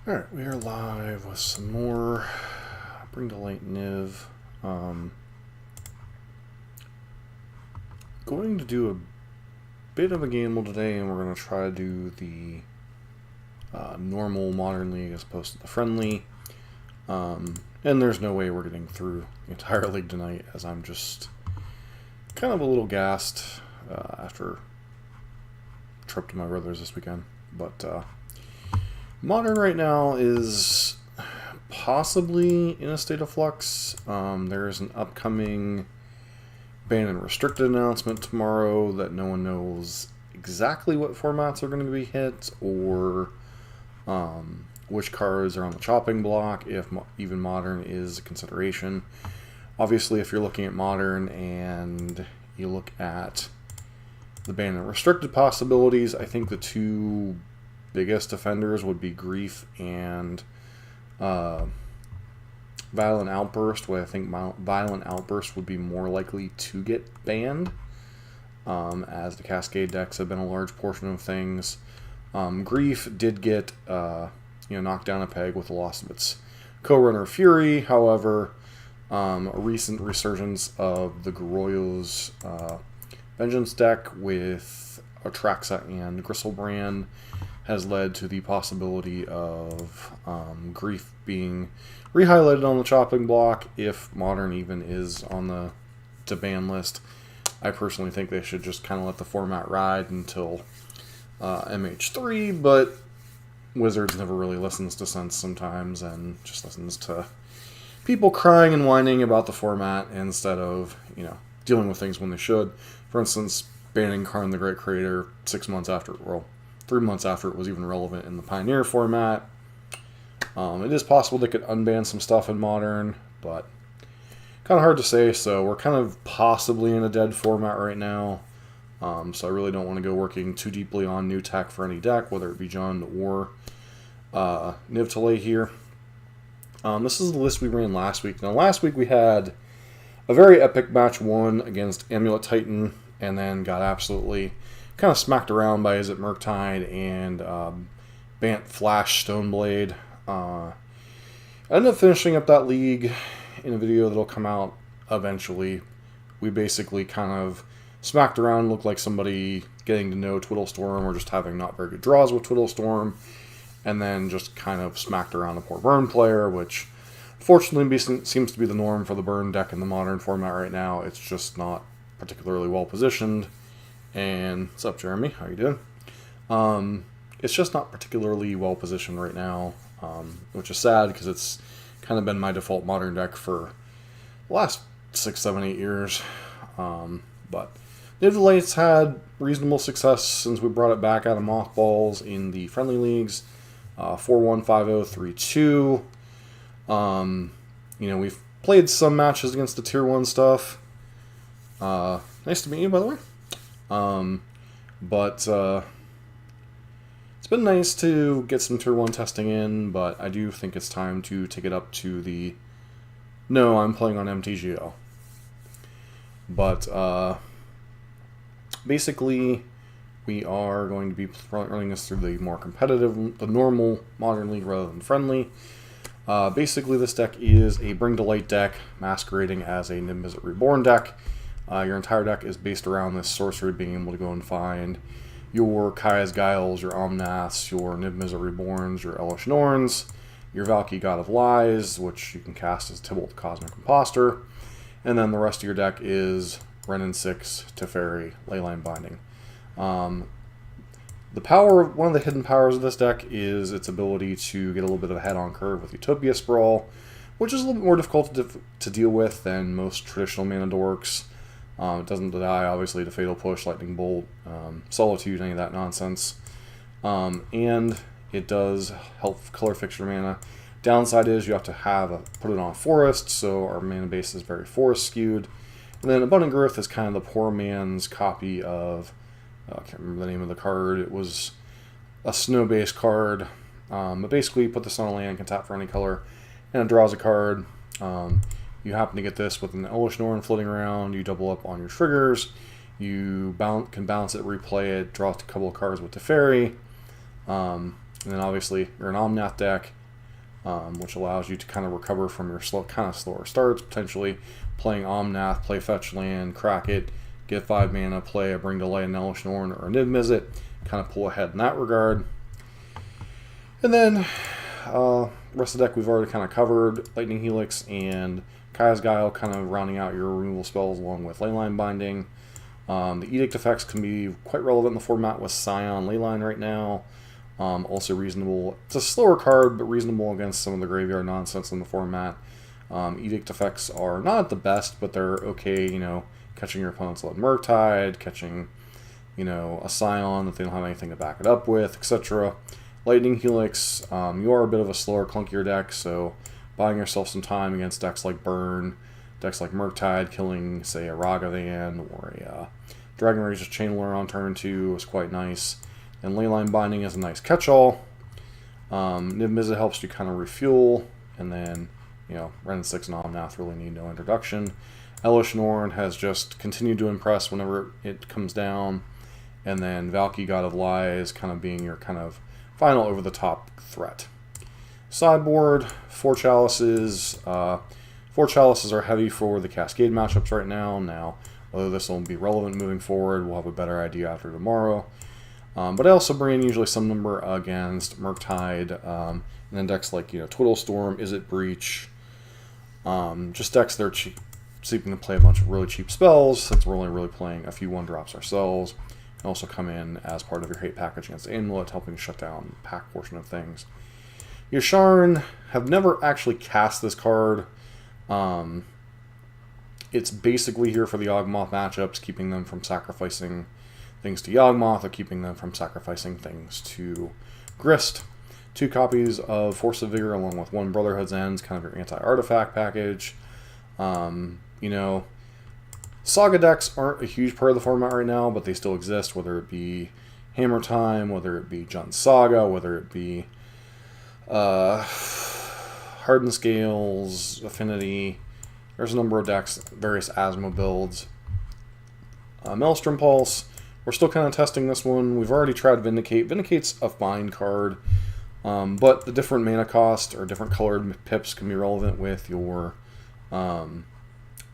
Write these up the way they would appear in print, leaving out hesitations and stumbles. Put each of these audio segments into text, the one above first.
Alright, we are live with some more Bring to Light Niv. Going to do a bit of a gamble today, and we're going to try to do the normal Modern League as opposed to the Friendly. And there's no way we're getting through the entire league tonight, as I'm just kind of a little gassed after a trip to my brother's this weekend. But Modern right now is possibly in a state of flux. There's an upcoming banned and restricted announcement tomorrow that no one knows exactly what formats are going to be hit or which cards are on the chopping block, if even Modern is a consideration. Obviously, if you're looking at Modern and you look at the banned and restricted possibilities, I think the two biggest offenders would be Grief and Violent Outburst, where I think Violent Outburst would be more likely to get banned, as the Cascade decks have been a large portion of things. Grief did get knocked down a peg with the loss of its co-runner Fury. However, a recent resurgence of the Garroyo's Vengeance deck with Atraxa and Gristlebrand has led to the possibility of Grief being re-highlighted on the chopping block if Modern even is on the to-ban list. I personally think they should just kind of let the format ride until MH3, but Wizards never really listens to sense sometimes and just listens to people crying and whining about the format instead of, dealing with things when they should. For instance, banning Karn the Great Creator 6 months after, 3 months after it was even relevant in the Pioneer format. It is possible they could unban some stuff in Modern, but kind of hard to say, so we're kind of possibly in a dead format right now. So I really don't want to go working too deeply on new tech for any deck, whether it be Jund or Niv to lay here. This is the list we ran last week. Now, last week we had a very epic match 1 against Amulet Titan, and then got absolutely kind of smacked around by Temur Murktide and Bant Flash Stoneblade. I ended up finishing up that league in a video that'll come out eventually. We basically kind of smacked around, looked like somebody getting to know Twiddlestorm or just having not very good draws with Twiddlestorm, and then just kind of smacked around a poor Burn player, which fortunately seems to be the norm for the Burn deck in the Modern format right now. It's just not particularly well positioned. And what's up, Jeremy? How you doing? It's just not particularly well positioned right now, which is sad because it's kind of been my default Modern deck for the last 6, 7, 8 years. But Niv Light's had reasonable success since we brought it back out of mothballs in the friendly leagues. 4-1, 5-0, 3-2. We've played some matches against the Tier 1 stuff. Nice to meet you, by the way. But it's been nice to get some Tier 1 testing in, but I do think it's time to take it up to the no, I'm playing on MTGO. But basically, we are going to be running this through the more competitive, the normal Modern League rather than friendly. Basically, this deck is a Bring to Light deck masquerading as a Niv Reborn deck. Your entire deck is based around this sorcery being able to go and find your Kaya's Guiles, your Omnaths, your Niv Reborns, your Elesh Norns, your Valky God of Lies, which you can cast as Tybalt the Cosmic Imposter, and then the rest of your deck is Renin 6, Teferi, Leyline Binding. One of the hidden powers of this deck is its ability to get a little bit of a head-on curve with Utopia Sprawl, which is a little bit more difficult to deal with than most traditional mana dorks. It doesn't die, obviously, to Fatal Push, Lightning Bolt, Solitude, any of that nonsense. And it does help color fix your mana. Downside is you have to put it on Forest, so our mana base is very Forest skewed. And then Abundant Growth is kind of the poor man's copy of, I can't remember the name of the card. It was a snow-based card. But basically, you put this on a land, can tap for any color, and it draws a card. You happen to get this with an Elesh Norn floating around, you double up on your triggers, you can bounce it, replay it, draw a couple of cards with Teferi. And then obviously you're an Omnath deck, which allows you to kind of recover from your slower starts, potentially playing Omnath, play fetch land, crack it, get 5 mana, play a Bring to Light, an Elesh Norn, or a Niv Mizzet, kind of pull ahead in that regard. And then rest of the deck we've already kind of covered, Lightning Helix and Kaya's Guile kind of rounding out your removal spells along with Leyline Binding. The Edict effects can be quite relevant in the format with Scion Leyline right now. Also reasonable. It's a slower card, but reasonable against some of the graveyard nonsense in the format. Edict effects are not at the best, but they're okay, you know, catching your opponent's Murktide, catching, you know, a Scion that they don't have anything to back it up with, etc. Lightning Helix, you are a bit of a slower, clunkier deck, so buying yourself some time against decks like Burn, decks like Murktide, killing, say, a Ragavan or a Dragon Rage's Channeler on turn 2 is quite nice. And Leyline Binding is a nice catch-all. Niv Mizzet helps you kind of refuel, and then, you know, Ren 6 and Omnath really need no introduction. Elesh Norn has just continued to impress whenever it comes down, and then Valky, God of Lies, kind of being your kind of final over-the-top threat. Sideboard, 4 Chalices. 4 Chalices are heavy for the Cascade matchups right now. Now, whether this will be relevant moving forward, we'll have a better idea after tomorrow. But I also bring in usually some number against Murktide, and then decks like, you know, Total Storm, Izzet Breach, just decks that are cheap, so you can play a bunch of really cheap spells, since we're only really playing a few 1-drops ourselves, and also come in as part of your hate package against Amulet, helping shut down the pack portion of things. Yasharn, have never actually cast this card. It's basically here for the Yawgmoth matchups, keeping them from sacrificing things to Yawgmoth, or keeping them from sacrificing things to Grist. 2 copies of Force of Vigor along with 1 Brotherhood's Ends, kind of your anti-artifact package. You know, Saga decks aren't a huge part of the format right now, but they still exist, whether it be Hammer Time, whether it be Jund Saga, whether it be Hardened Scales, Affinity. There's a number of decks, various Asmo builds. Maelstrom Pulse, we're still kind of testing this one. We've already tried Vindicate. Vindicate's a fine card, but the different mana cost or different colored pips can be relevant with your Niv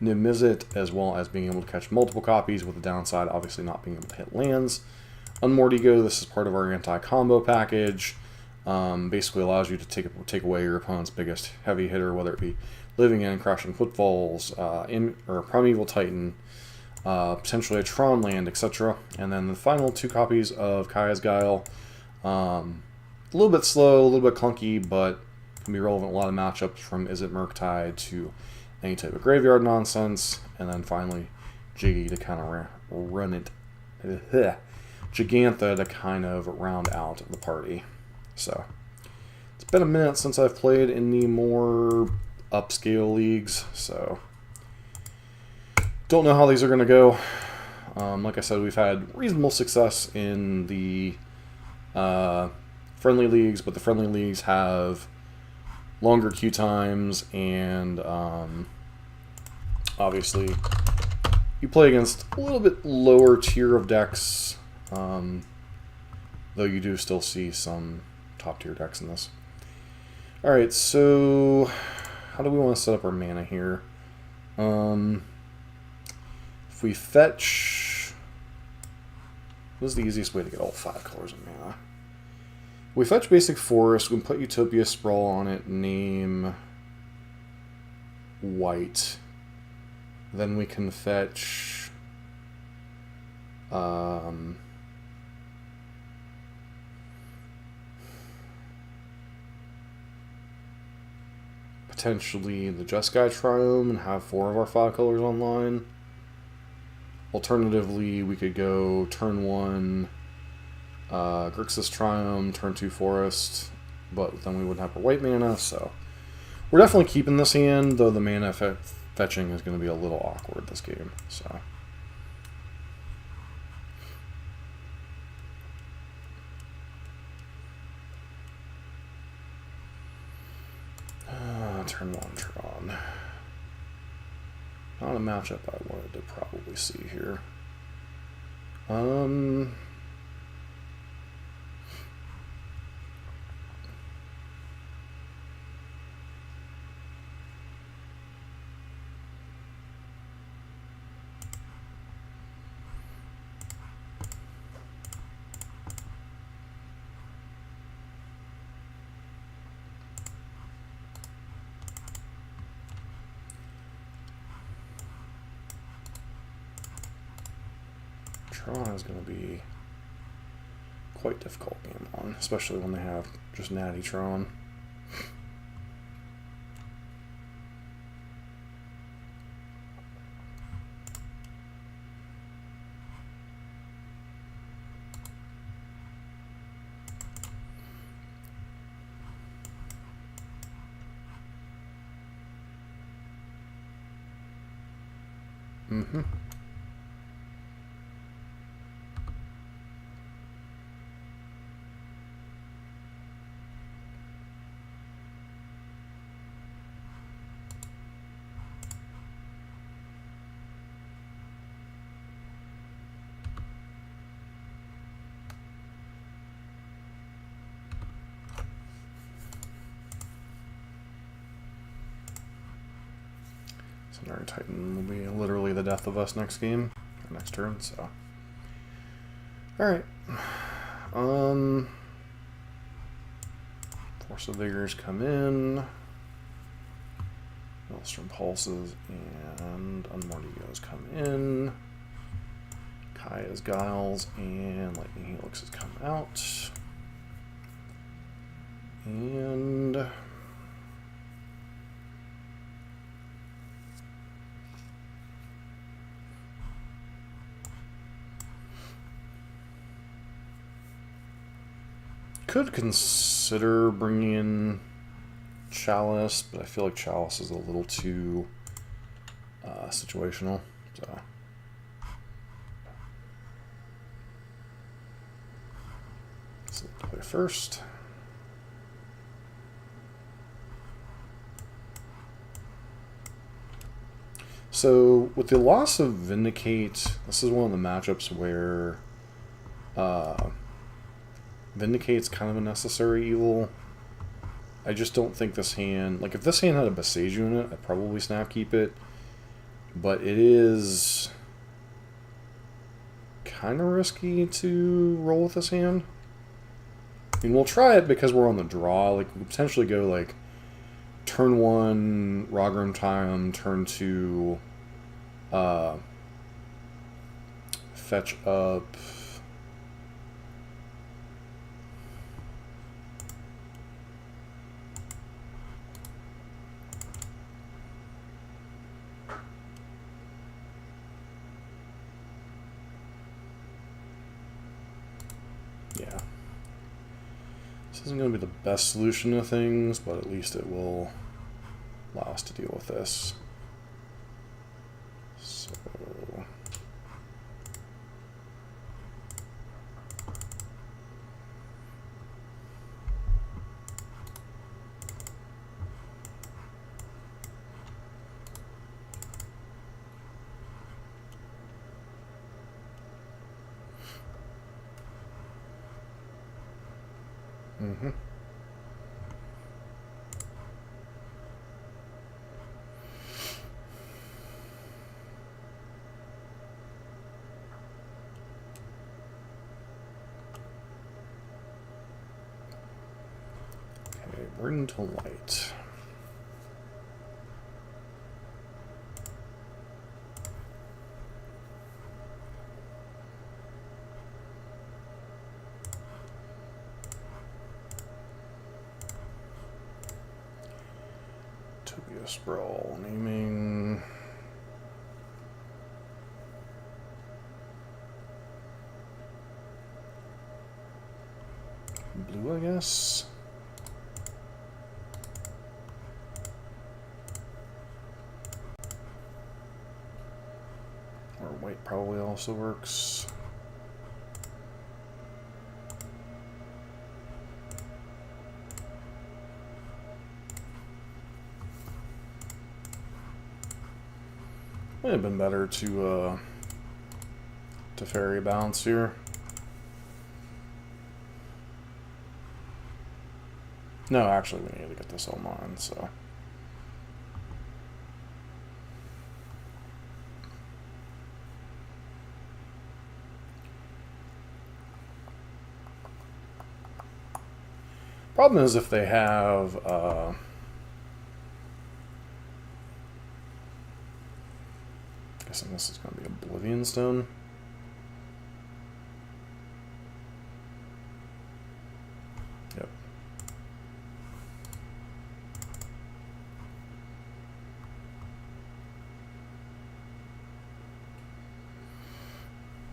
Mizzet, as well as being able to catch multiple copies, with the downside obviously not being able to hit lands. Unmoored Ego, this is part of our anti-combo package. Basically allows you to take away your opponent's biggest heavy hitter, whether it be Living End, Crashing Footfalls, or Primeval Titan, potentially a Tron land, etc. And then the final 2 copies of Kaya's Guile. A little bit slow, a little bit clunky, but can be relevant in a lot of matchups, from Izzet Murktide to any type of graveyard nonsense. And then finally, Jiggy to kind of run it. Gigantha to kind of round out the party. So, it's been a minute since I've played in the more upscale leagues, so don't know how these are going to go. Like I said, we've had reasonable success in the friendly leagues, but the friendly leagues have longer queue times, and obviously you play against a little bit lower tier of decks, though you do still see some top tier decks in this. Alright, so how do we want to set up our mana here? If we fetch, what's the easiest way to get all 5 colors of mana? We fetch Basic Forest, we can put Utopia Sprawl on it, name white. Then we can fetch potentially the Jeskai Triome and have 4 of our 5 colors online. Alternatively, we could go turn 1 Grixis Triome, turn 2 Forest, but then we wouldn't have our white mana, so we're definitely keeping this hand, though the mana fetching is going to be a little awkward this game, so. Turn 1 Tron. Not a matchup I wanted to probably see here. Tron is going to be quite difficult game on, especially when they have just natty Tron. Mm-hmm. Our Titan will be literally the death of us next game, or next turn, so. Alright. Force of Vigors come in. Maelstrom Pulses and Unmortigos come in. Kaya's Guiles and Lightning Helixes come out. And could consider bringing in Chalice, but I feel like Chalice is a little too situational. So let's play first. So with the loss of Vindicate, this is one of the matchups where Vindicate's kind of a necessary evil. I just don't think this hand... Like, if this hand had a Beseiju in it, I'd probably snap keep it. But it is kind of risky to roll with this hand. I mean, we'll try it because we're on the draw. Like, we could potentially go, like, turn 1, Rogram Time, turn 2, fetch up... Yeah. This isn't going to be the best solution to things, but at least it will allow us to deal with this. So... Mm-hmm. Okay, bring to light. Sprawl, naming blue, I guess. Or white probably also works. Might have been better to Fairy bounce here. No, actually, we need to get this online, so. Problem is if they have guessing this is going to be Oblivion Stone.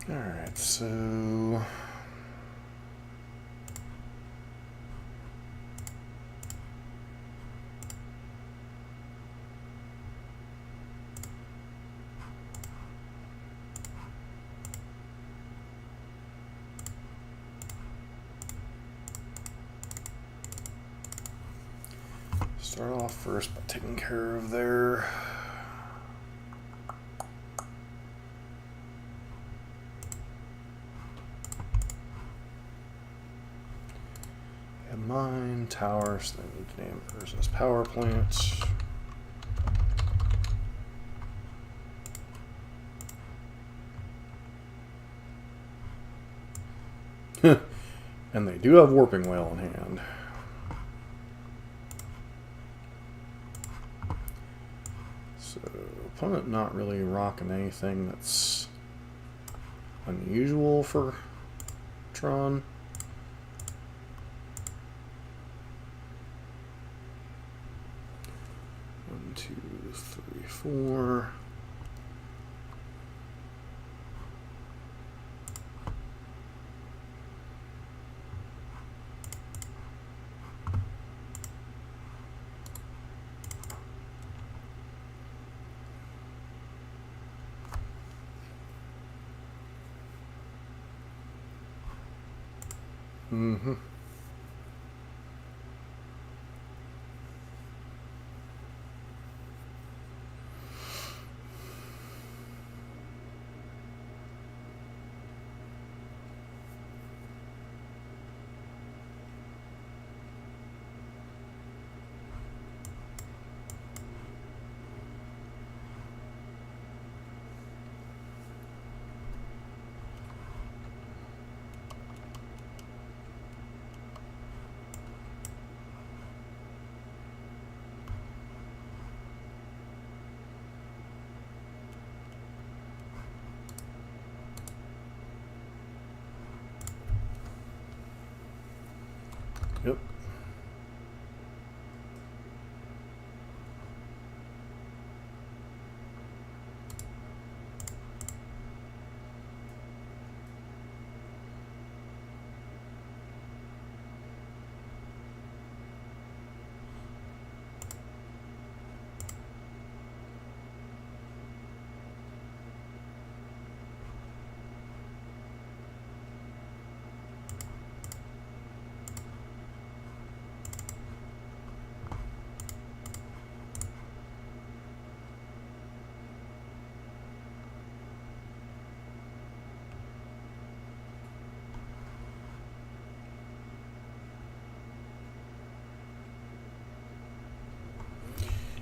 Alright, so... Start off first by taking care of their... mine, towers, then we need to name hers as power plants. And they do have Warping Whale in hand. So, opponent not really rocking anything that's unusual for Tron. 1, 2, 3, 4. Mm-hmm. Yep.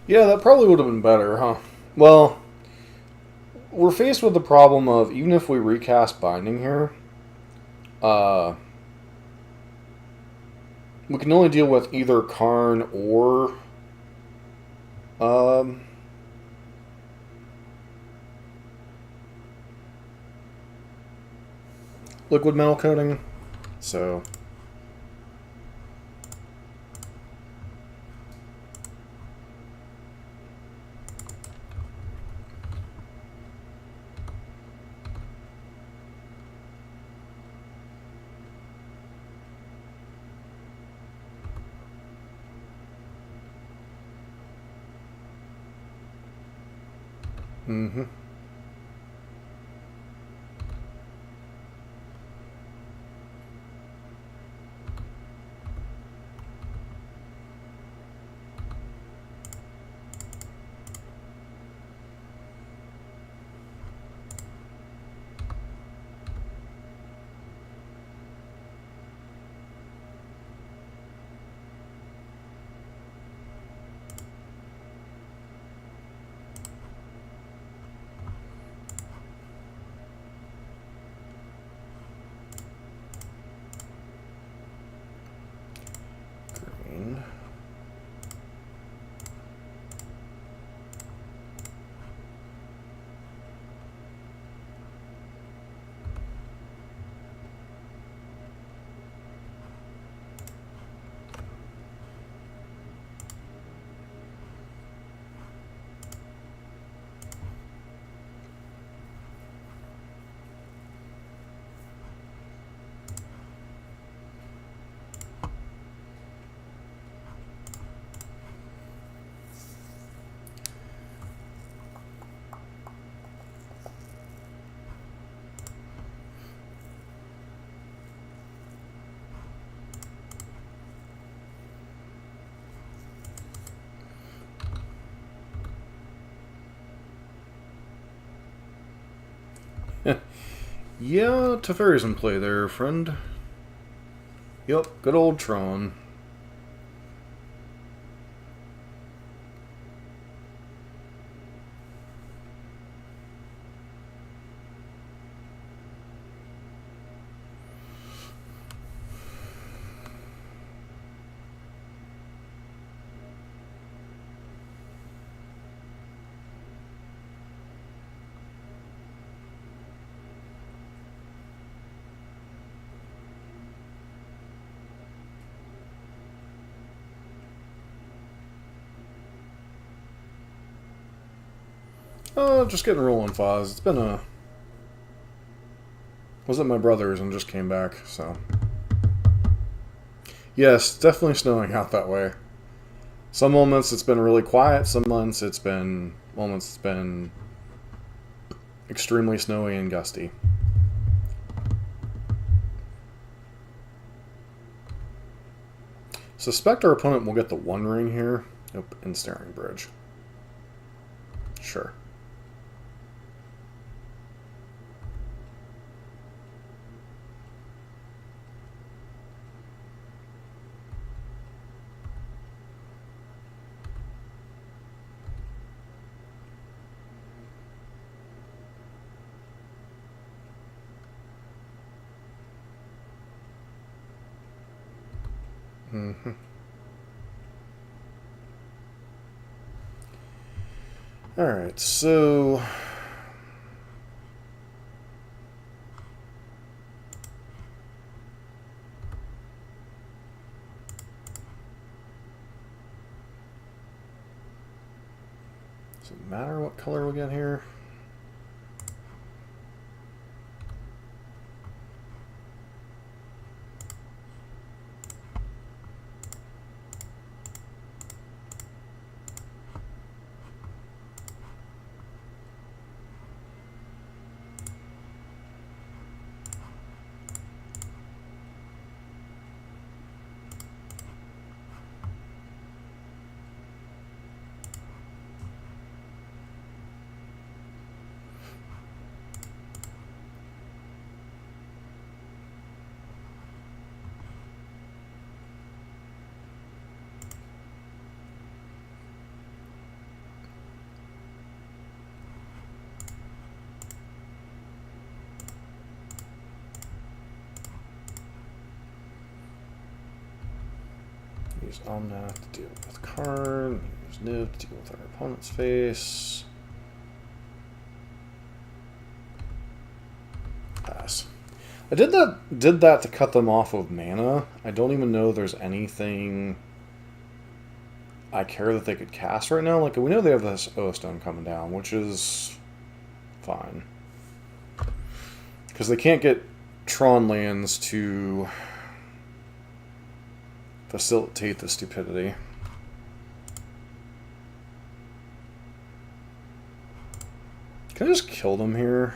Yeah, that probably would have been better, huh? Well, we're faced with the problem of, even if we recast Binding here, we can only deal with either Karn or liquid metal coating. So mm-hmm. Yeah, Teferi's in play there, friend. Yep, good old Tron. Just getting rolling, Foz. It's been a... Was at my brother's and just came back, so... Yes, definitely snowing out that way. Some moments it's been really quiet, some moments it's been extremely snowy and gusty. Suspect our opponent will get the One Ring here. Nope, Ensnaring Bridge. Sure. Mm-hmm. Alright, so... Does it matter what color we get here? Use Omnath to deal with Karn. Use Nib to deal with our opponent's face. Pass. I did that to cut them off of mana. I don't even know there's anything I care that they could cast right now. Like, we know they have this O-Stone coming down, which is fine. Because they can't get Tron lands to facilitate the stupidity. Can I just kill them here?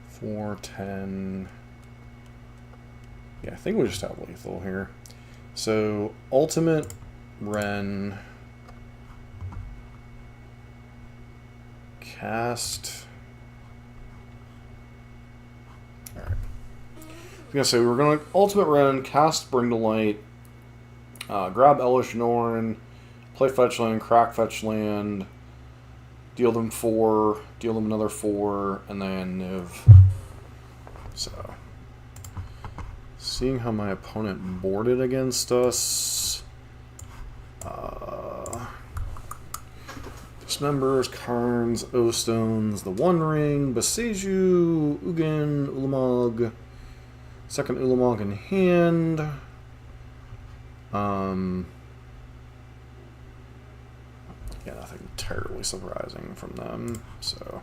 Four, 10. Yeah, I think we just have lethal here. So, ultimate Ren. Cast. Alright. I was gonna say, we were gonna ultimate Ren, cast Bring to Light, grab Elish Norn, play fetch land, crack fetch land, deal them 4, deal them another 4, and then Niv. So, seeing how my opponent boarded against us. Dismembers, Karns, O-Stones, the One Ring, Boseiju, Ugin, Ulamog, second Ulamog in hand. Yeah, nothing terribly surprising from them, so.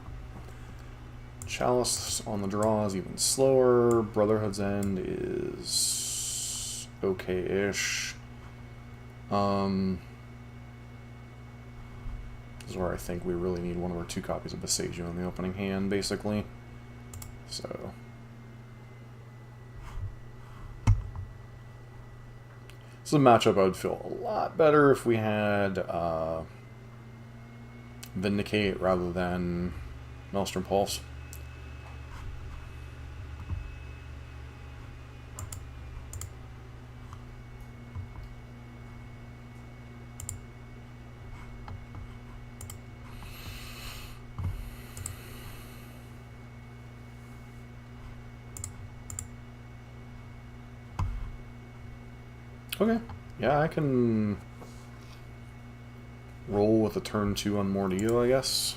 Chalice on the draw is even slower. Brotherhood's End is okay-ish. This is where I think we really need one of our 2 copies of Boseiju in the opening hand, basically. This is a matchup I would feel a lot better if we had Vindicate rather than Maelstrom Pulse. Okay, yeah, I can roll with a turn 2 on Mordio, I guess.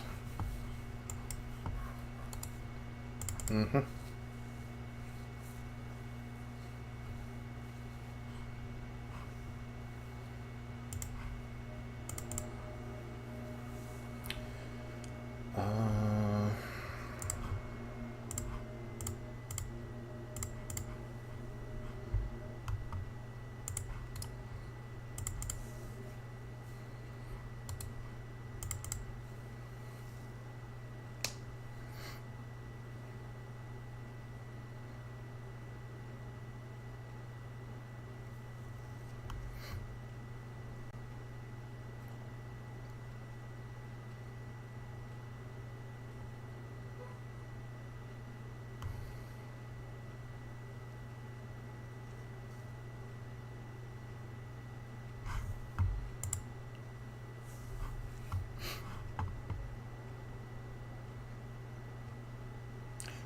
Mm-hmm.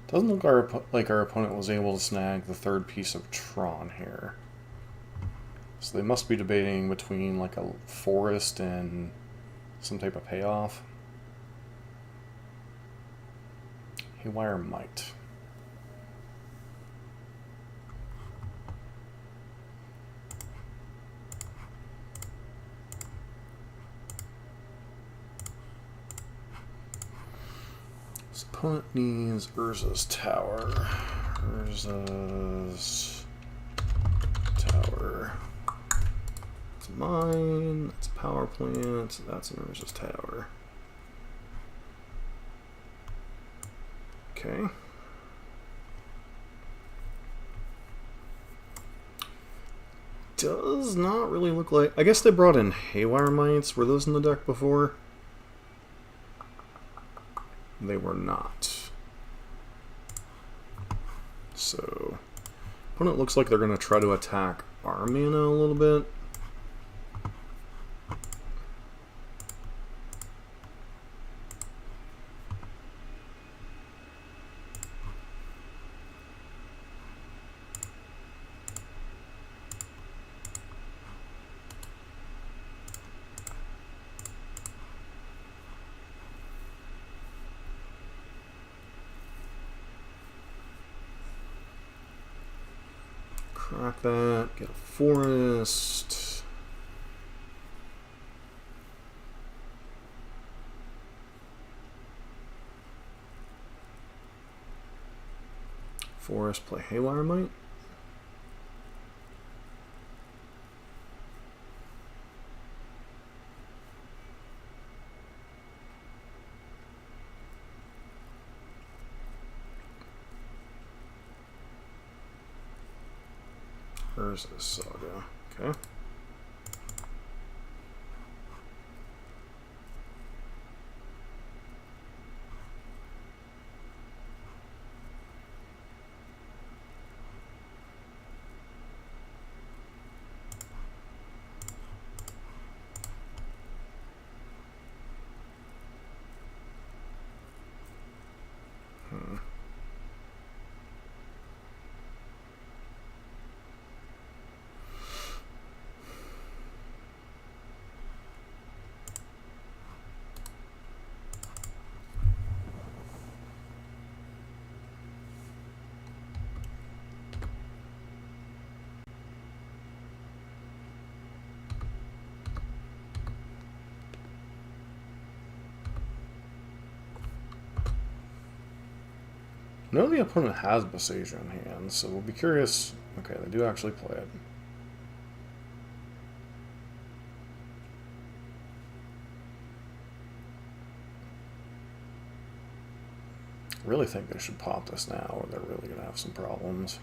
Doesn't look like our opponent was able to snag the third piece of Tron here. So they must be debating between like a forest and some type of payoff. Haywire Might. This opponent needs Urza's Tower. Urza's Tower. It's mine. It's a power plant. That's an Urza's Tower. Okay. Does not really look like... I guess they brought in Haywire Mites. Were those in the deck before? They were not. So, opponent looks like they're going to try to attack our mana a little bit. Crack that, get a forest. Forest, play Haywire Might. Where's this Saga? Okay. No, the opponent has Boseiju in hand, so we'll be curious. Okay, they do actually play it. I really think they should pop this now, or they're really going to have some problems.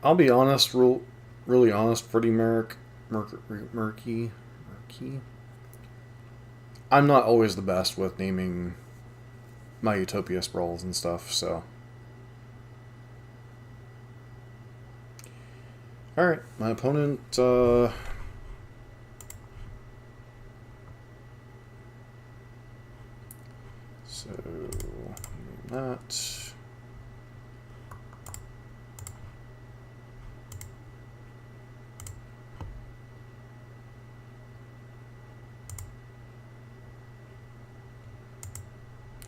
I'll be honest, really honest, pretty murky. I'm not always the best with naming my Utopia sprawls and stuff, so. Alright, my opponent, so that.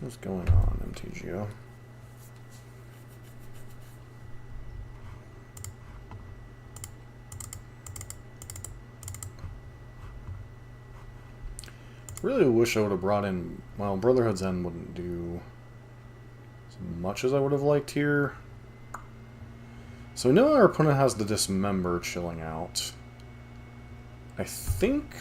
What's going on, MTGO? Really wish I would have brought in... Well, Brotherhood's End wouldn't do as much as I would have liked here. So we know our opponent has the Dismember chilling out. I think...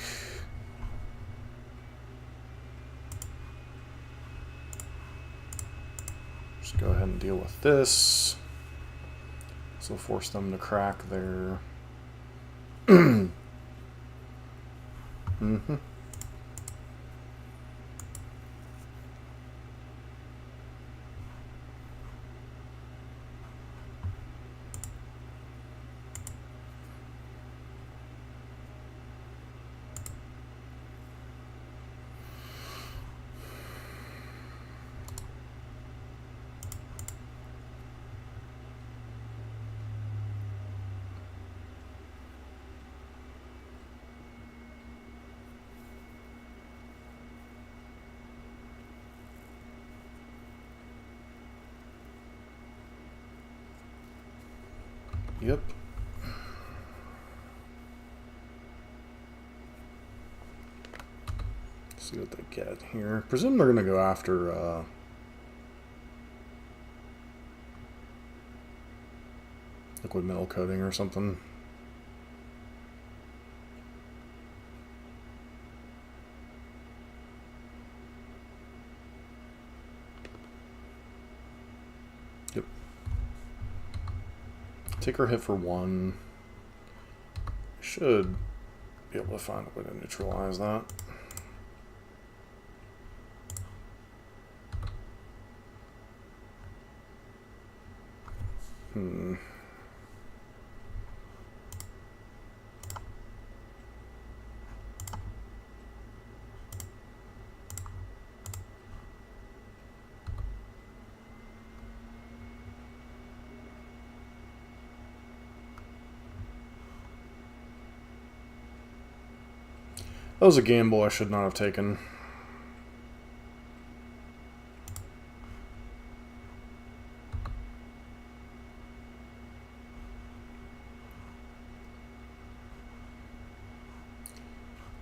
Just go ahead and deal with this. So force them to crack their... mm-hmm. Yep. See what they get here. Presume they're gonna go after liquid metal coating or something. Yep. Take her hit for 1. Should be able to find a way to neutralize that. That was a gamble I should not have taken.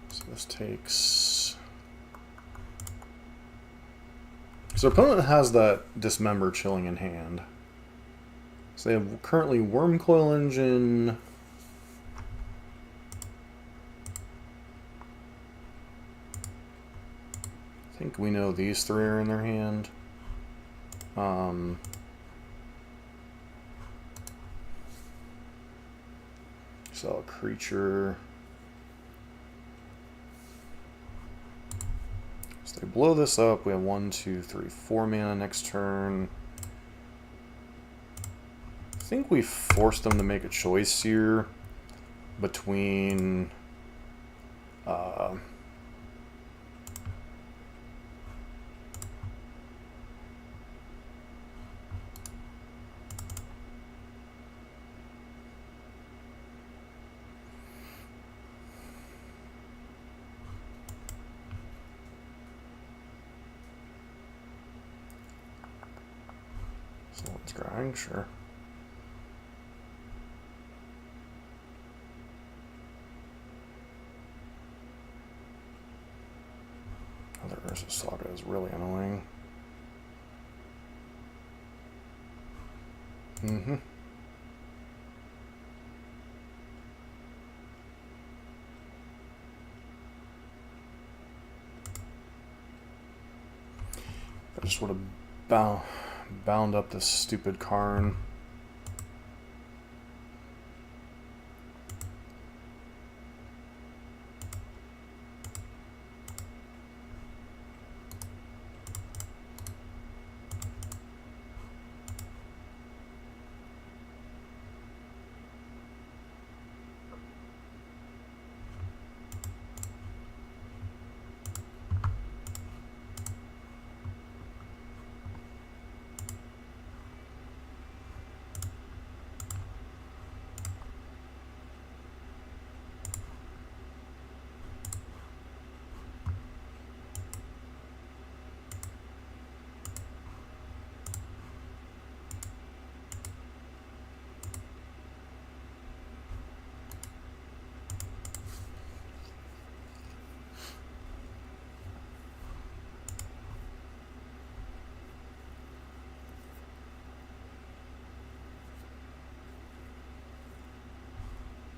So this takes... So opponent has that Dismember chilling in hand. So they have currently Wormcoil Engine... I think we know these 3 are in their hand. So a creature. So they blow this up. We have 1, 2, 3, 4 mana next turn. I think we forced them to make a choice here between someone's crying, sure. Other Ursa Saga is really annoying. I just would have bound up this stupid Karn.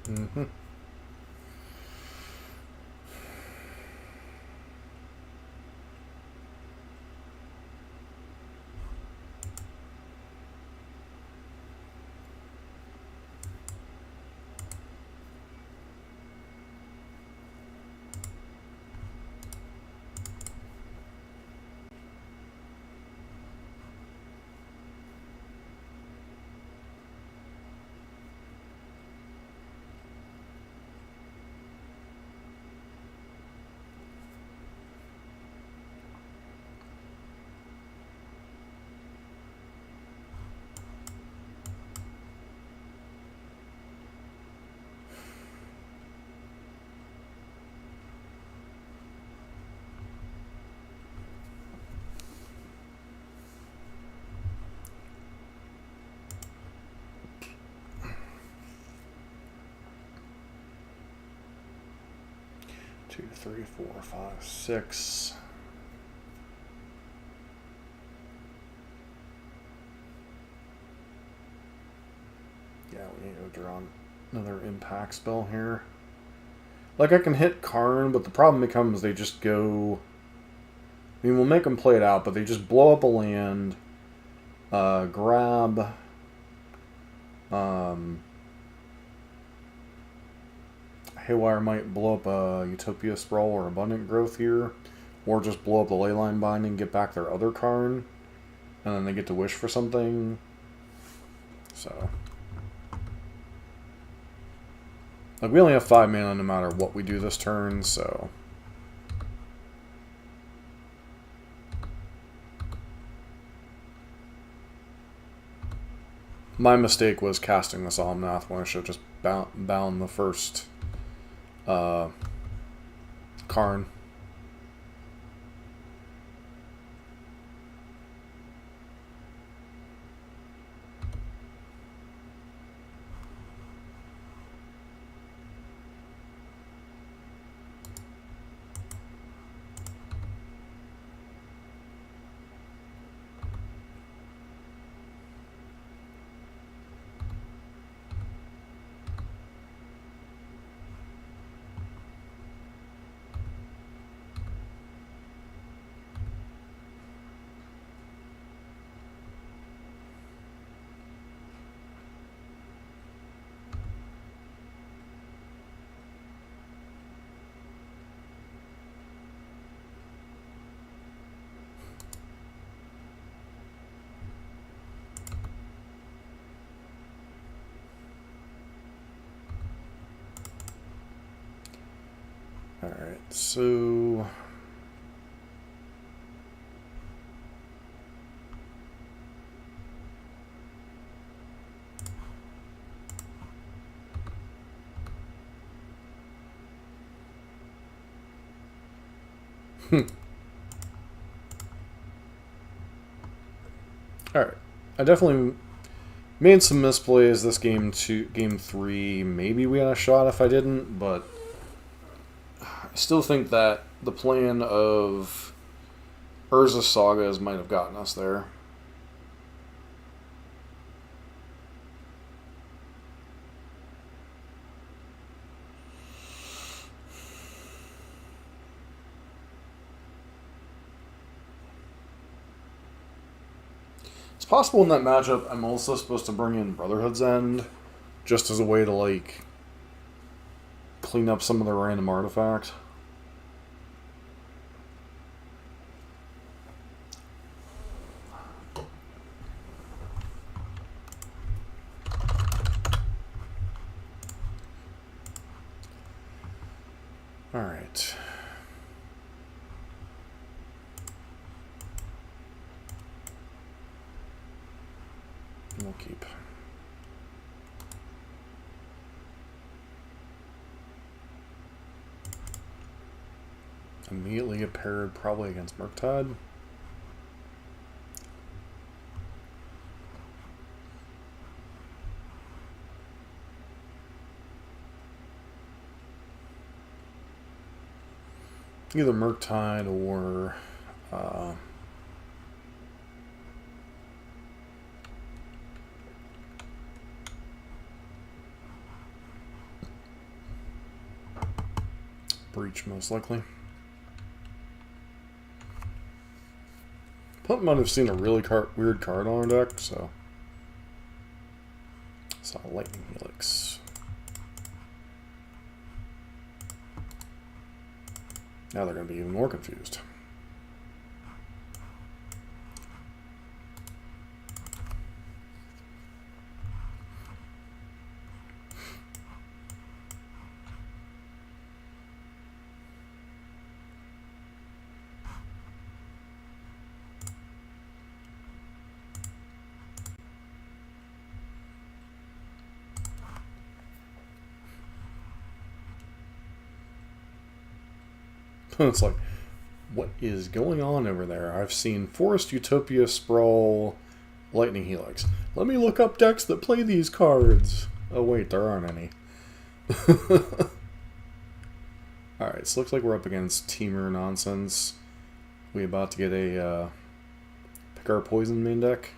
Mm-hmm. Two, three, 4, 5, 6. Yeah, we need to draw another impact spell here. Like, I can hit Karn, but the problem becomes they just go... I mean, we'll make them play it out, but they just blow up a land, grab... Haywire might blow up a Utopia Sprawl or Abundant Growth here, or just blow up the Leyline Binding, get back their other Karn, and then they get to wish for something. So... Like, we only have 5 mana no matter what we do this turn, so... My mistake was casting this Omnath when I should have just bound the first Karn. Alright, so... Alright, I definitely made some misplays this game 3. Maybe we had a shot if I didn't, but I still think that the plan of Urza Sagas might have gotten us there. It's possible in that matchup I'm also supposed to bring in Brotherhood's End, just as a way to, like, clean up some of the random artifacts. Alright. We'll keep. Immediately get paired probably against Murktide. Either Murktide or Breach, most likely. Opponent might have seen a really weird card on our deck, so... Saw Lightning Helix. Now they're going to be even more confused. It's like, what is going on over there? I've seen Forest Utopia, Sprawl, Lightning Helix. Let me look up decks that play these cards. Oh wait, there aren't any. Alright, so looks like we're up against Temur nonsense. We about to get a pick our poison main deck.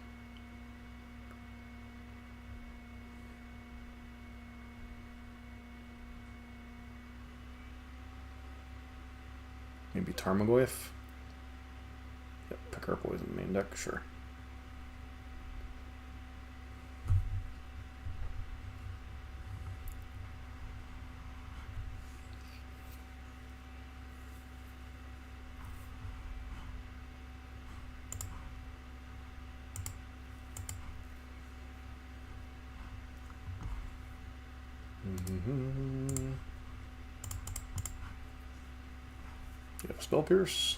Maybe Tarmogoyf? Yep, pick our poison main deck, sure. Yep, Spell Pierce.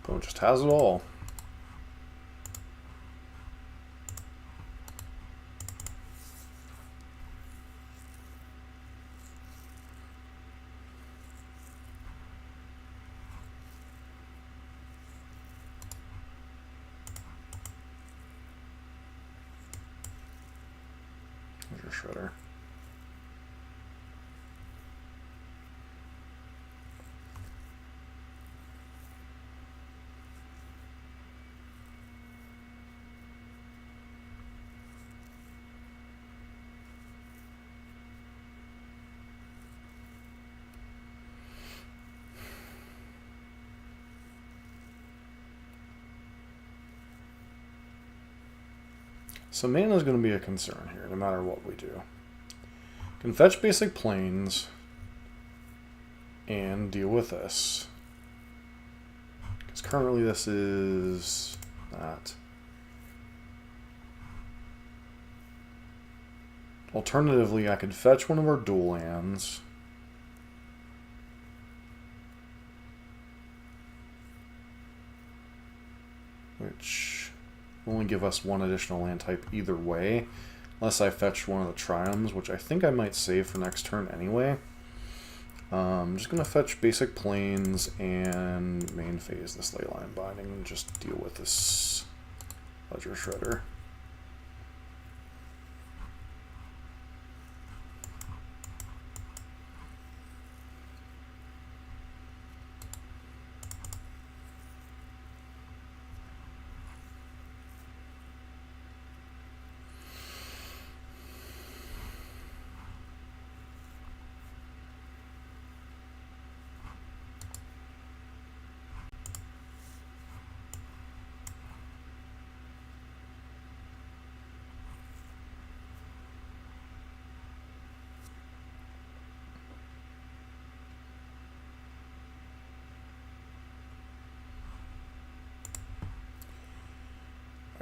Opponent just has it all. There's your Shredder. So mana is going to be a concern here, no matter what we do. Can fetch basic planes and deal with this. Because currently this is that. Alternatively, I could fetch one of our dual lands. Which will only give us one additional land type either way. Unless I fetch one of the Triomes, which I think I might save for next turn anyway. I'm just going to fetch basic planes and main phase this Leyline Binding and just deal with this Ledger Shredder.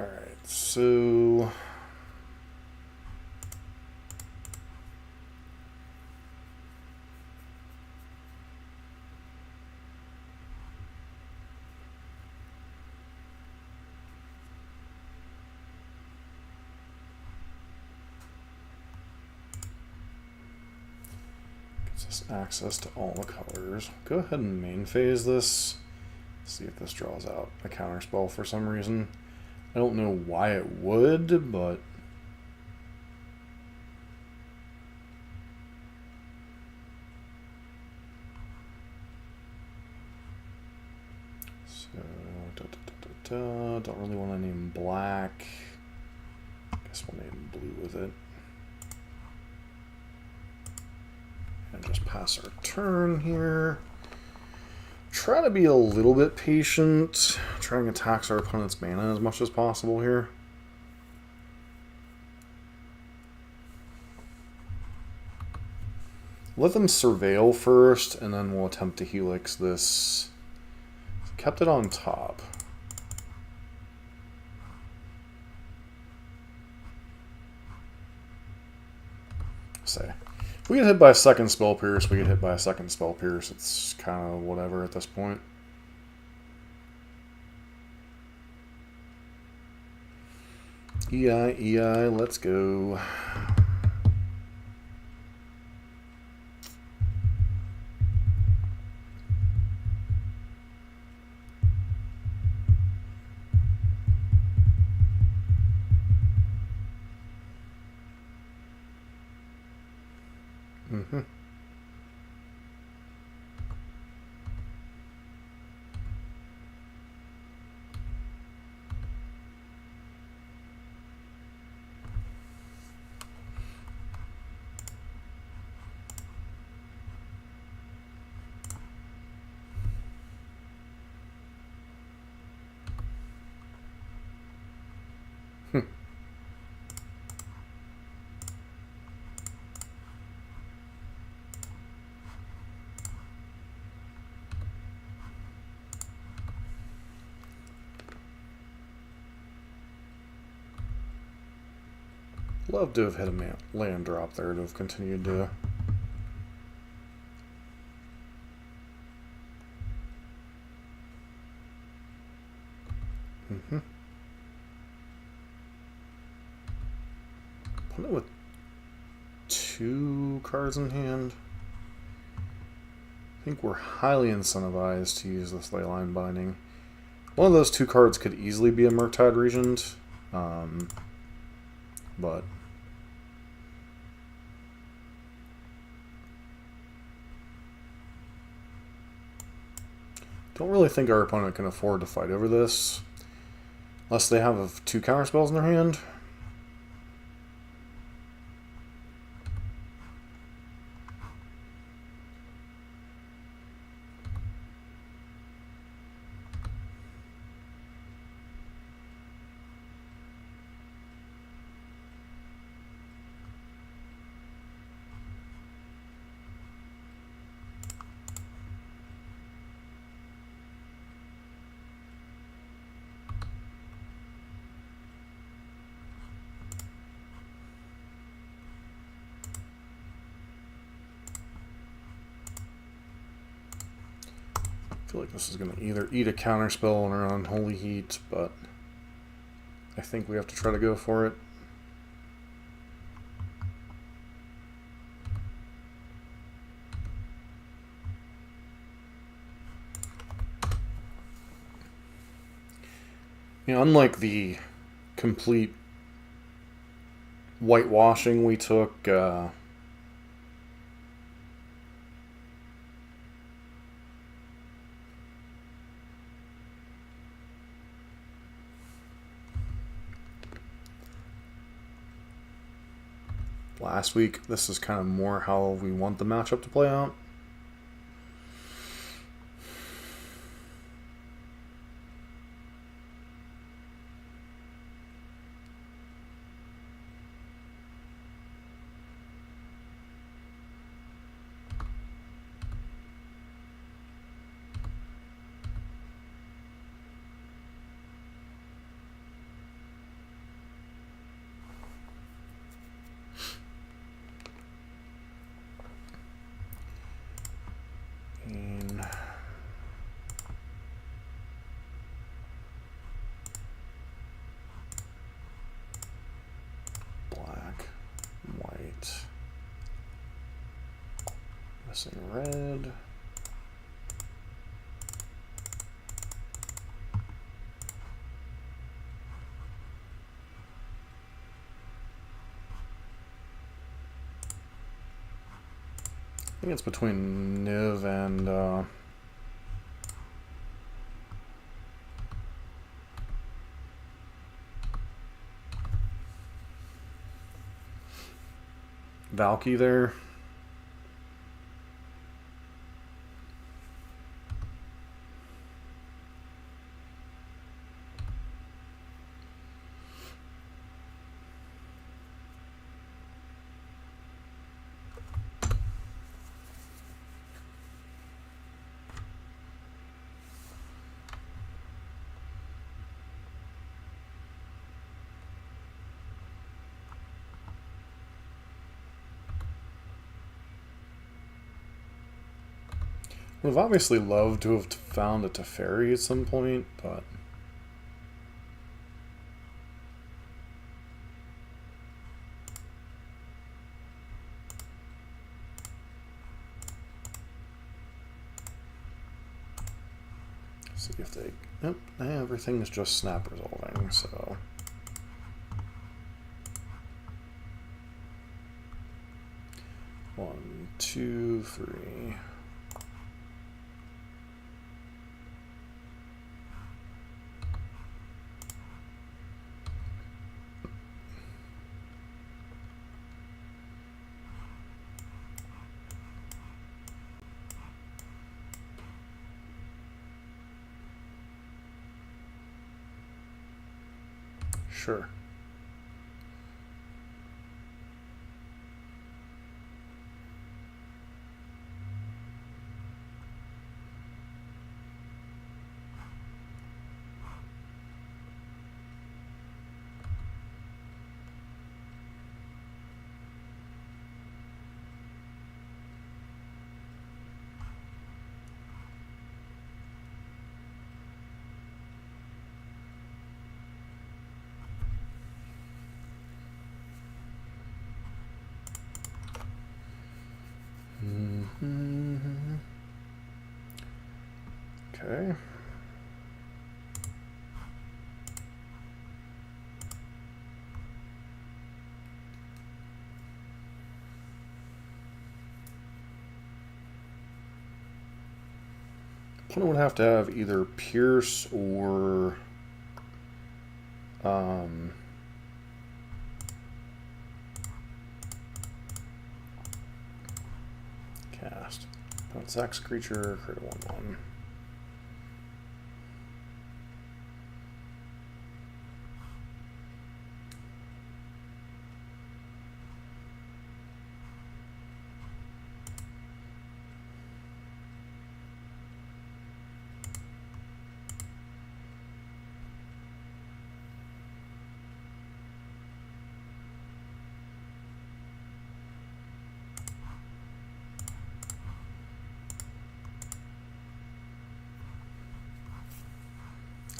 Alright, so... Gives us access to all the colors. Go ahead and main phase this. See if this draws out a counterspell for some reason. I don't know why it would, but... So... Don't really want to name black. Guess we'll name blue with it. And just pass our turn here. Try to be a little bit patient. Trying to tax our opponent's mana as much as possible here. Let them surveil first, and then we'll attempt to helix this. Kept it on top. Say, if we get hit by a second spell pierce, we get hit by a second spell pierce. It's kind of whatever at this point. EI, let's go. Mm-hmm. Love to have hit a land drop there to have continued to. Put it with 2 cards in hand. I think we're highly incentivized to use this Leyline Binding. One of those 2 cards could easily be a Murktide Regent, but don't really think our opponent can afford to fight over this, unless they have 2 counterspells in their hand. I feel like this is going to either eat a counterspell on our Unholy Heat, but I think we have to try to go for it. You know, unlike the complete whitewashing we took last week, this is kind of more how we want the matchup to play out. Missing red. I think it's between Niv and Valky there. Would have obviously loved to have found a Teferi at some point, but... see if they... Nope, everything's just snap resolving, so... One, two, three... Sure. Okay. Opponent would have to have either Pierce or cast. Opponent's X creature, create a 1/1.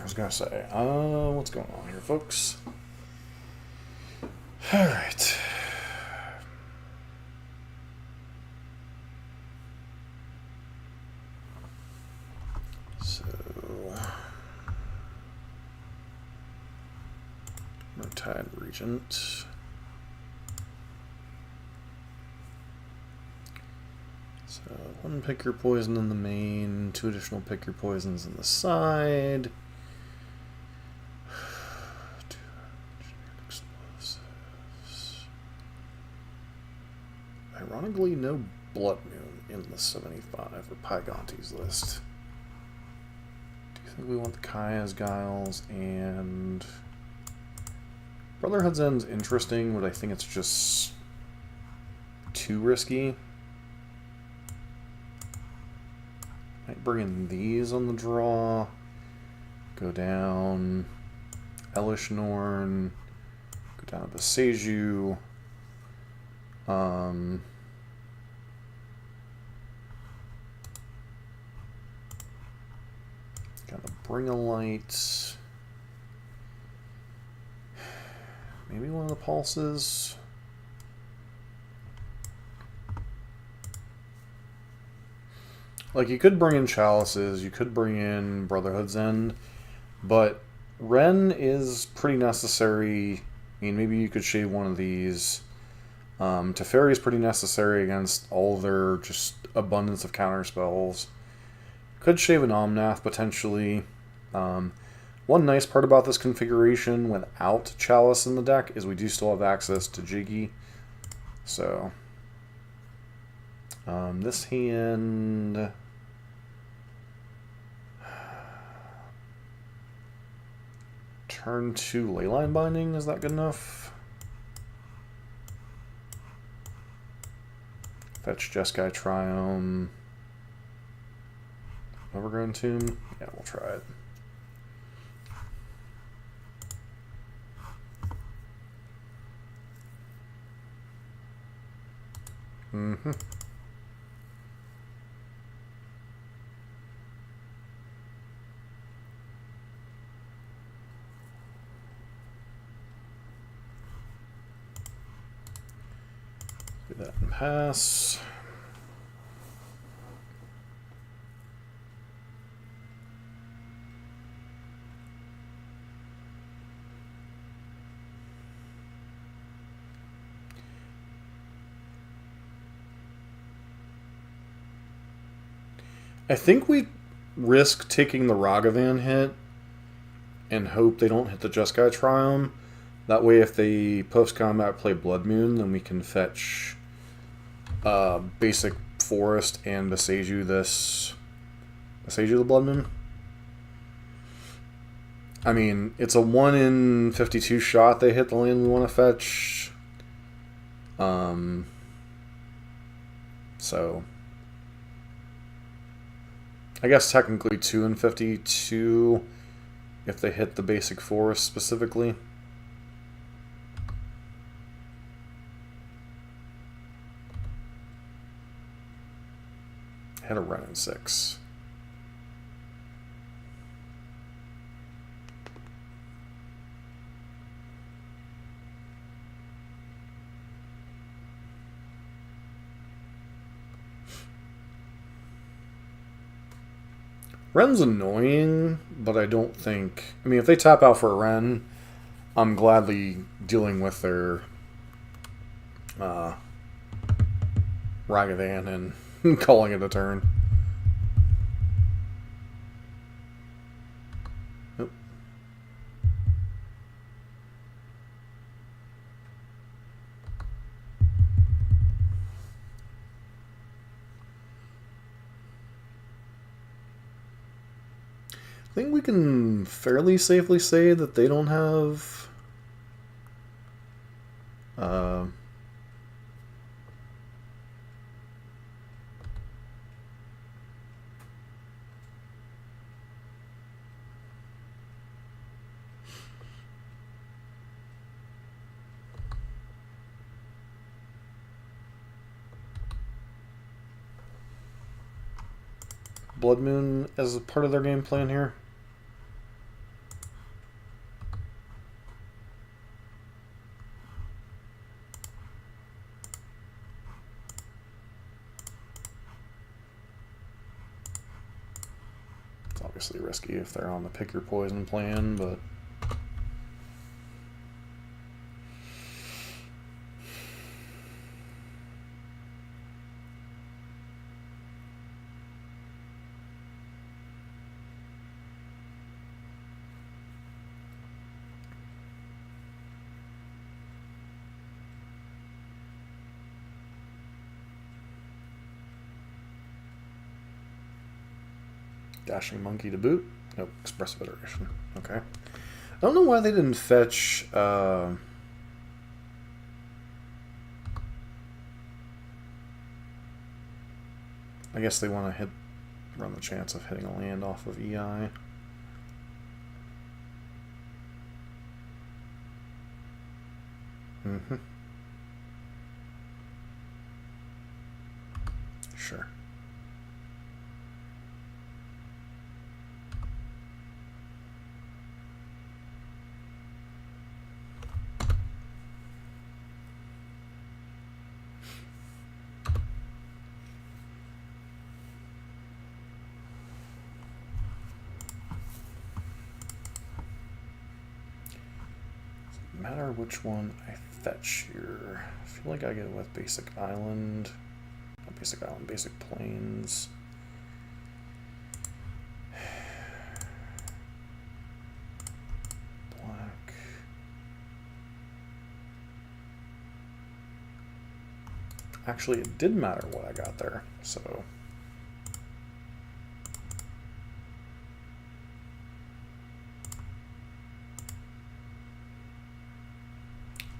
I was gonna say, what's going on here, folks? All right. So, Murktide Regent. So, one pick your poison in the main, two additional pick your poisons in the side. Ironically, no Blood Moon in the 75 or Pygonti's list. Do you think we want the Kaya's Guiles and Brotherhood's End's interesting, but I think it's just too risky. Might bring in these on the draw. Go down Elish Norn. Go down Beseju. Kind of bring a light. Maybe one of the pulses. Like, you could bring in chalices, you could bring in Brotherhood's End, but Ren is pretty necessary. I mean, maybe you could shave one of these. Teferi is pretty necessary against all their just abundance of counter spells. Could shave an Omnath potentially. One nice part about this configuration without Chalice in the deck is we do still have access to Jiggy. So, this hand... Turn 2 Leyline Binding, is that good enough? Fetch Jeskai Triome. Overgrown Tomb? Yeah, we'll try it. that and pass. I think we risk taking the Ragavan hit and hope they don't hit the Jeskai Triumph. That way, if they post-combat play Blood Moon, then we can fetch basic Forest and Beseiju the Blood Moon. I mean, it's a 1 in 52 shot they hit the land we want to fetch. So I guess technically 2 in 52 if they hit the basic Forest specifically. Had a run in 6. Ren's annoying, but I don't think... I mean, if they tap out for a Ren, I'm gladly dealing with their Ragavan and calling it a turn. Nope. I think we can fairly safely say that they don't have Blood Moon as a part of their game plan here. It's obviously risky if they're on the pick your poison plan, but Dashing Monkey to boot. Nope, Expressive Iteration. Okay. I don't know why they didn't fetch... I guess they want to run the chance of hitting a land off of EI. Mm-hmm. Sure. Matter which one I fetch here. I feel like I get with Basic Island. Not Basic Island, Basic Plains. Black. Actually, it did matter what I got there, so...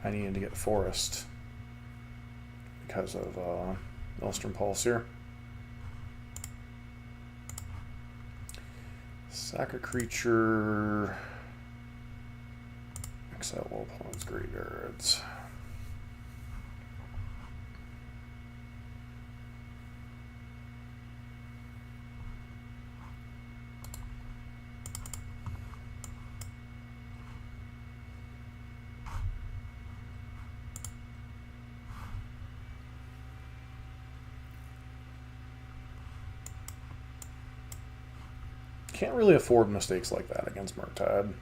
I needed to get Forest because of Maelstrom Pulse here. Sack a creature. Exile all opponent's graveyards. Can't really afford mistakes like that against Murktide.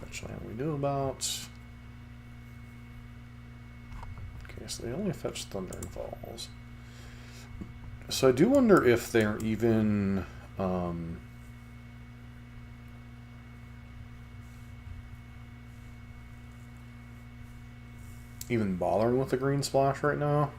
Which land we do about? Okay, so they only fetch Thunder and Falls. So I do wonder if they're even bothering with the green splash right now.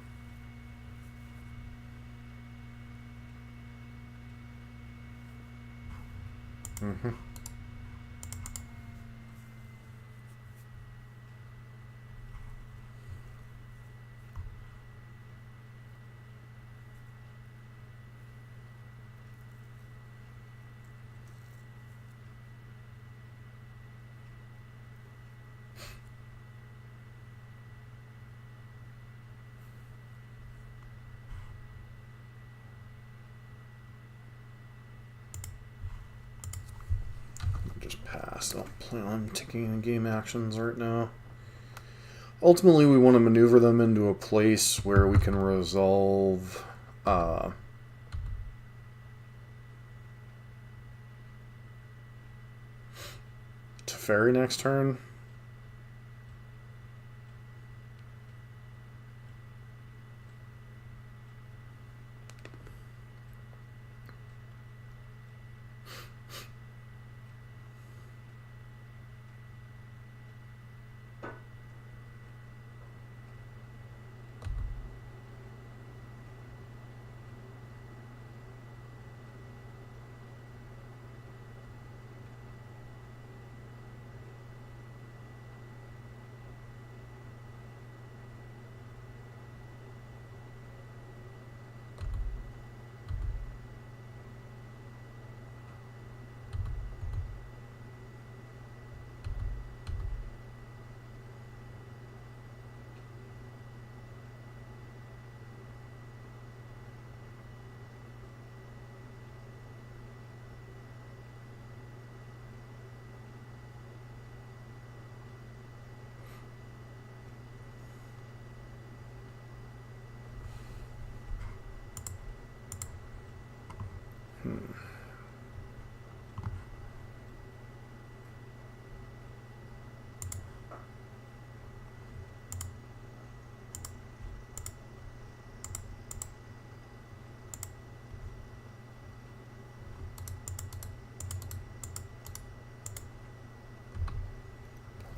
Just pass. I don't plan on taking any game actions right now. Ultimately, we want to maneuver them into a place where we can resolve Teferi next turn.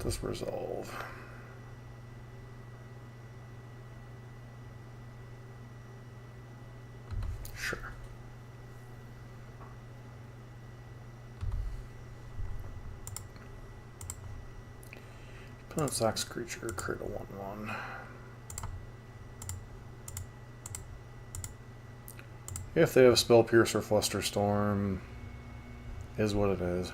This resolve. Sure. Opponent's Axe creature, create a 1/1. If they have Spell Piercer, Flusterstorm, is what it is.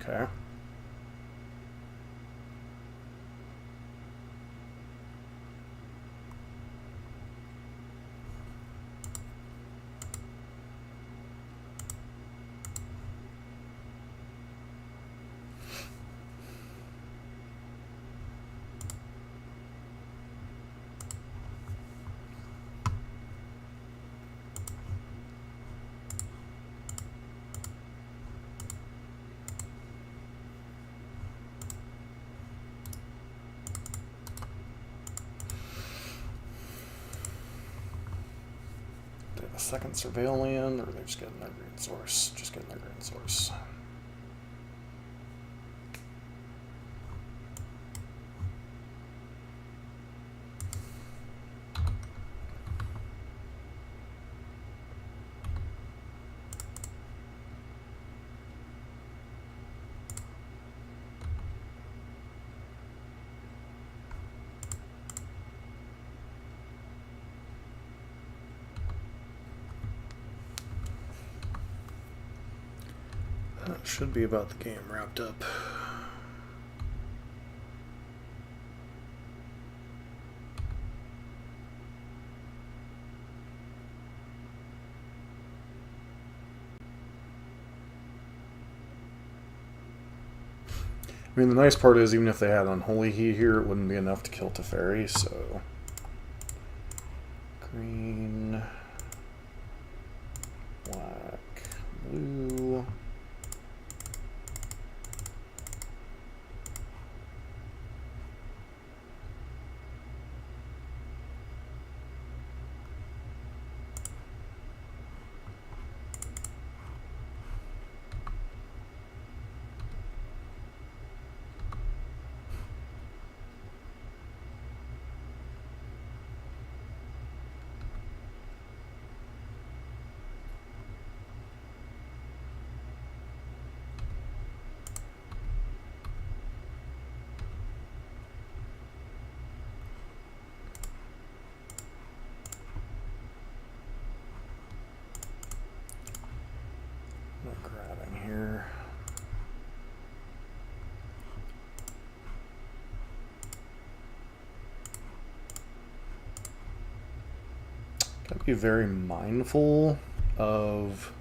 Okay. a second surveil land, or are they just getting their green source? Just getting their green source. That should be about the game wrapped up. I mean, the nice part is, even if they had Unholy Heat here, it wouldn't be enough to kill Teferi, so... Green... Black... Blue... Grabbing here. Gotta be very mindful of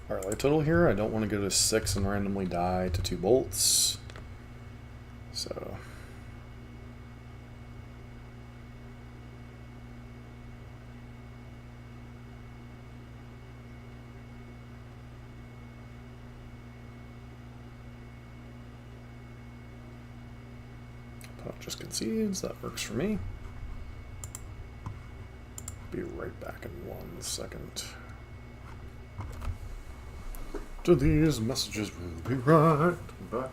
our life total here. I don't want to go to 6 and randomly die to 2 bolts. So... just concedes, that works for me. Be right back in 1 second. To these messages, we'll be right back.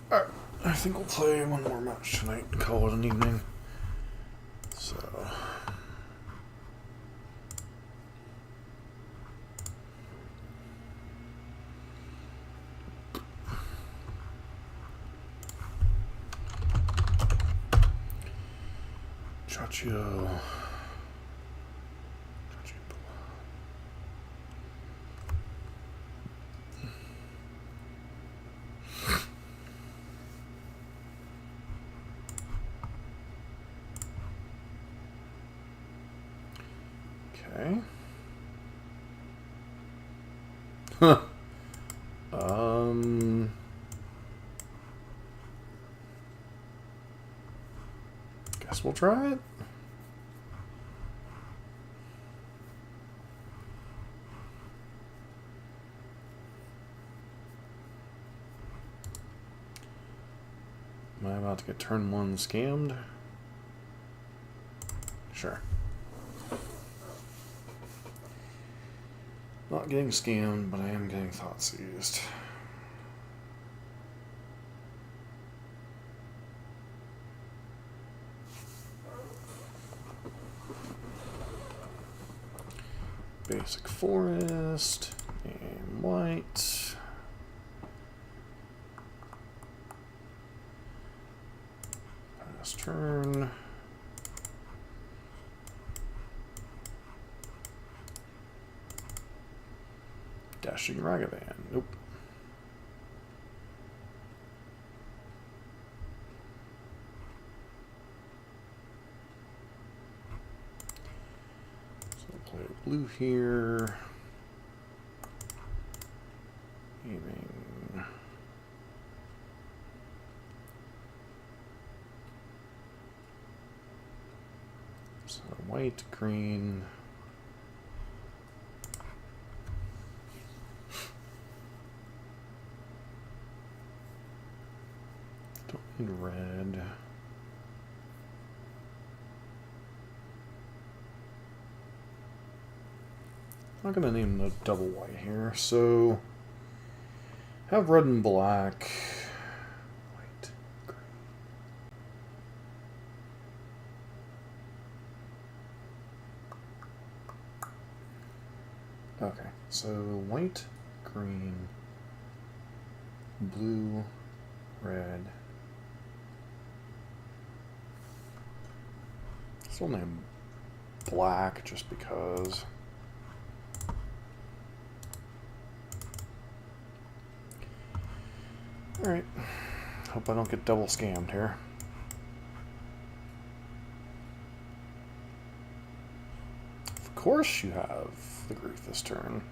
Alright, I think we'll play one more match tonight and call it an evening. So... Chachio... Okay. Huh. Guess we'll try it. Am I about to get turn 1 scammed? Sure. Not getting scammed, but I am getting thought seized. Basic forest, and white. turn. Dashing Ragavan. Nope. So we'll play blue here. Aiming. So white, green. Don't need red. I'm not gonna name the double white here, so have red and black. White, green. Okay, so white, green, blue, red. Still name black just because. Alright. Hope I don't get double scammed here. Of course you have the grief this turn.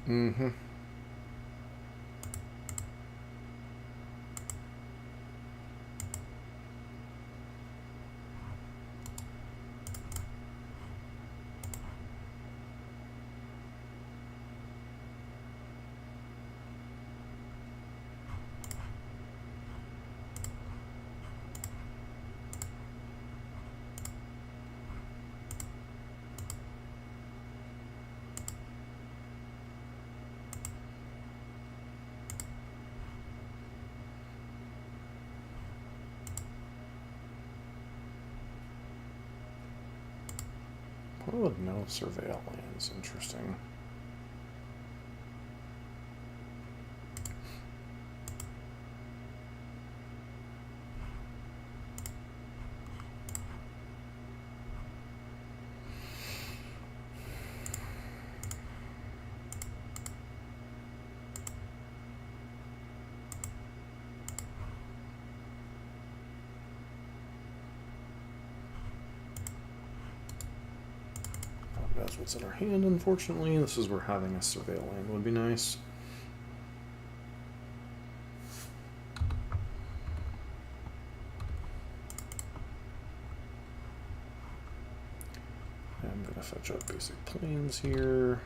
Mm-hmm. What would no surveil lands? Interesting. That's what's in our hand, unfortunately. This is where having a surveil land would be nice. I'm going to fetch up basic planes here.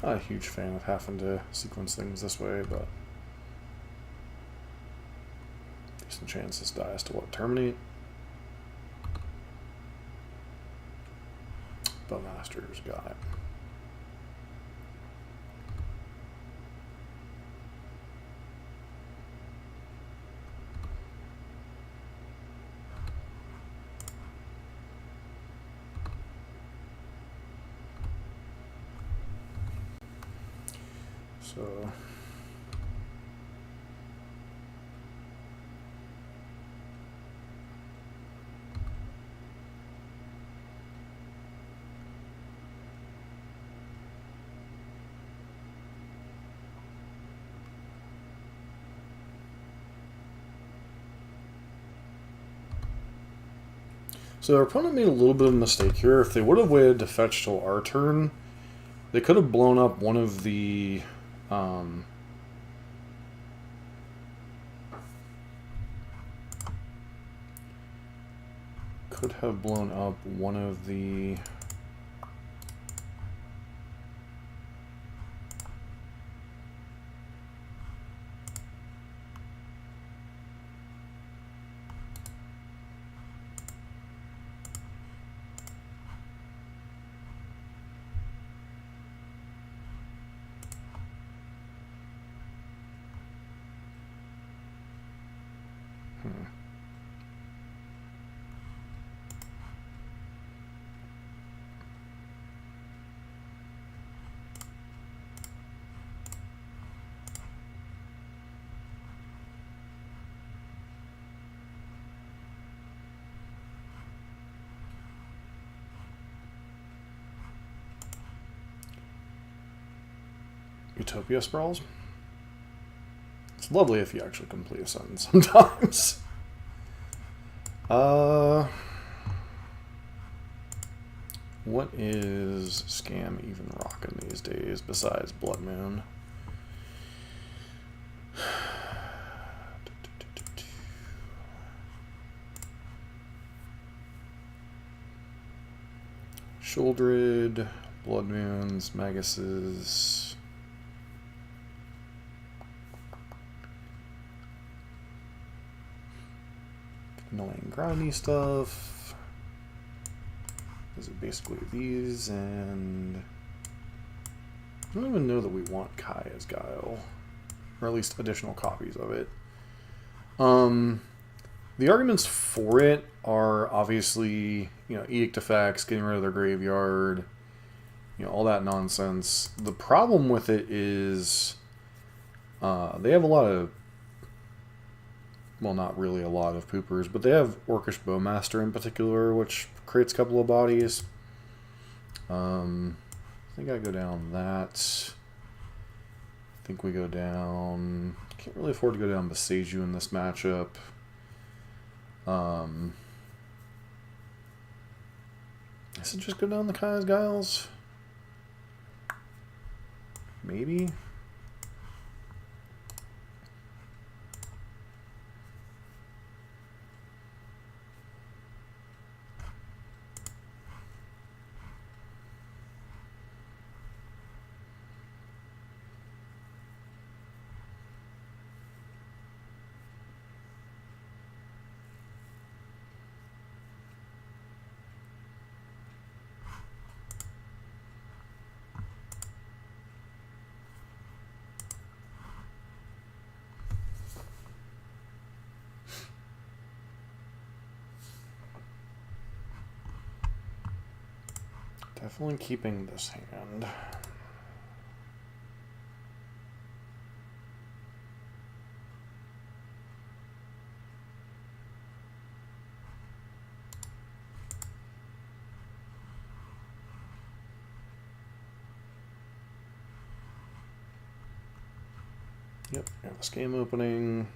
Not a huge fan of having to sequence things this way, but decent chance this dies to what? Terminate? Bowmasters, got it. So their opponent made a little bit of a mistake here. If they would have waited to fetch till our turn, they could have blown up one of the Utopia Sprawls. It's lovely if you actually complete a sentence sometimes. What is Scam even rocking these days besides Blood Moon? Shouldred, Blood Moons, Maguses. Annoying grindy stuff. Is it basically these, and I don't even know that we want Kaya's Guile, or at least additional copies of it. The arguments for it are obviously, edict effects, getting rid of their graveyard, all that nonsense. The problem with it is they have a lot of, well, not really a lot of poopers, but they have Orcish Bowmaster in particular, which creates a couple of bodies. I think I go down that. I think we go down... Can't really afford to go down Beseju in this matchup. Does it just go down the Kaya's Guiles? Maybe? Definitely keeping this hand. Yep, got this game opening.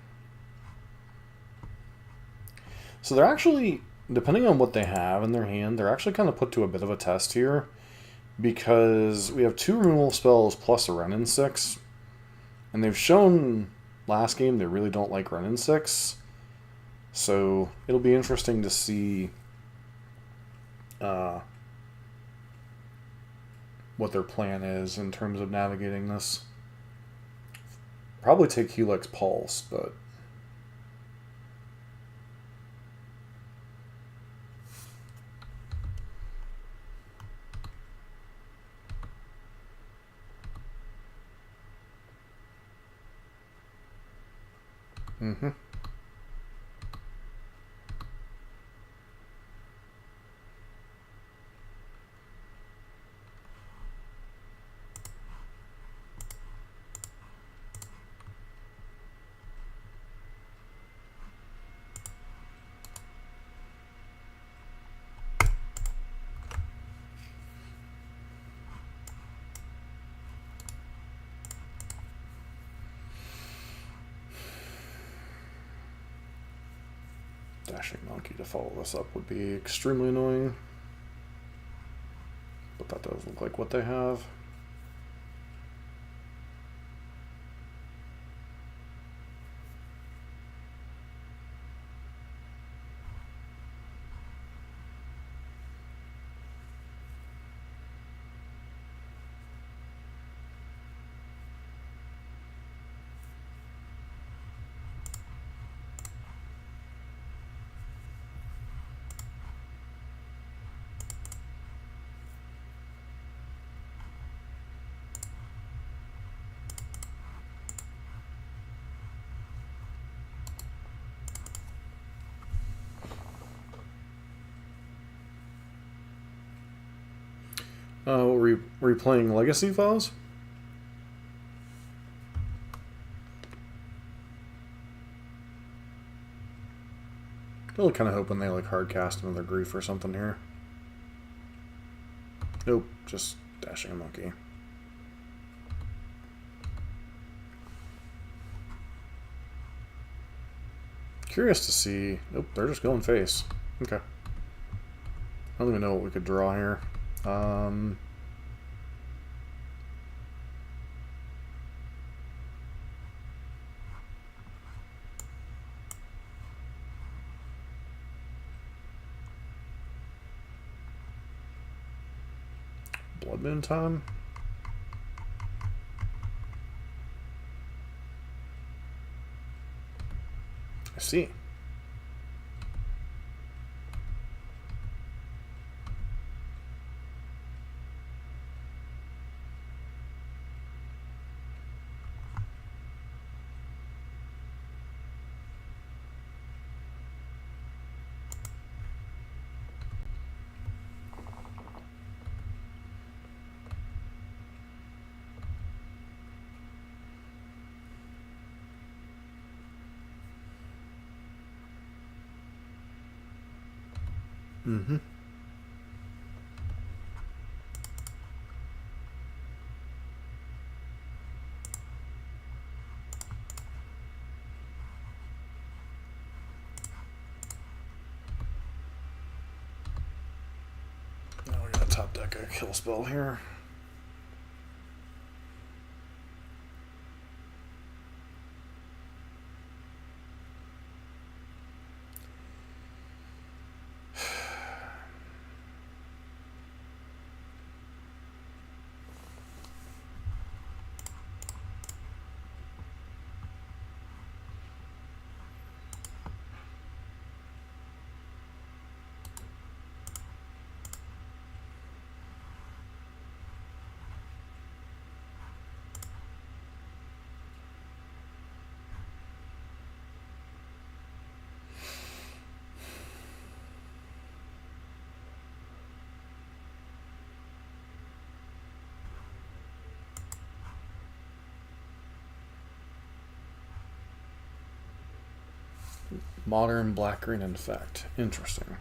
So they're actually, depending on what they have in their hand, they're actually kind of put to a bit of a test here, because we have 2 removal spells plus a Renin 6, and they've shown last game they really don't like Renin 6, so it'll be interesting to see what their plan is in terms of navigating this. Probably take Helix Pulse, but... Mm-hmm. Dashing Monkey to follow this up would be extremely annoying. But that does look like what they have. Were you playing Legacy Files? Really kind of hoping they hard cast another Grief or something here. Nope, just Dashing a Monkey. Curious to see. Nope, they're just going face. Okay. I don't even know what we could draw here. Blood Moon time? I see. Mm-hmm. Now we got a top deck a kill spell here. Modern black-green infect. Interesting.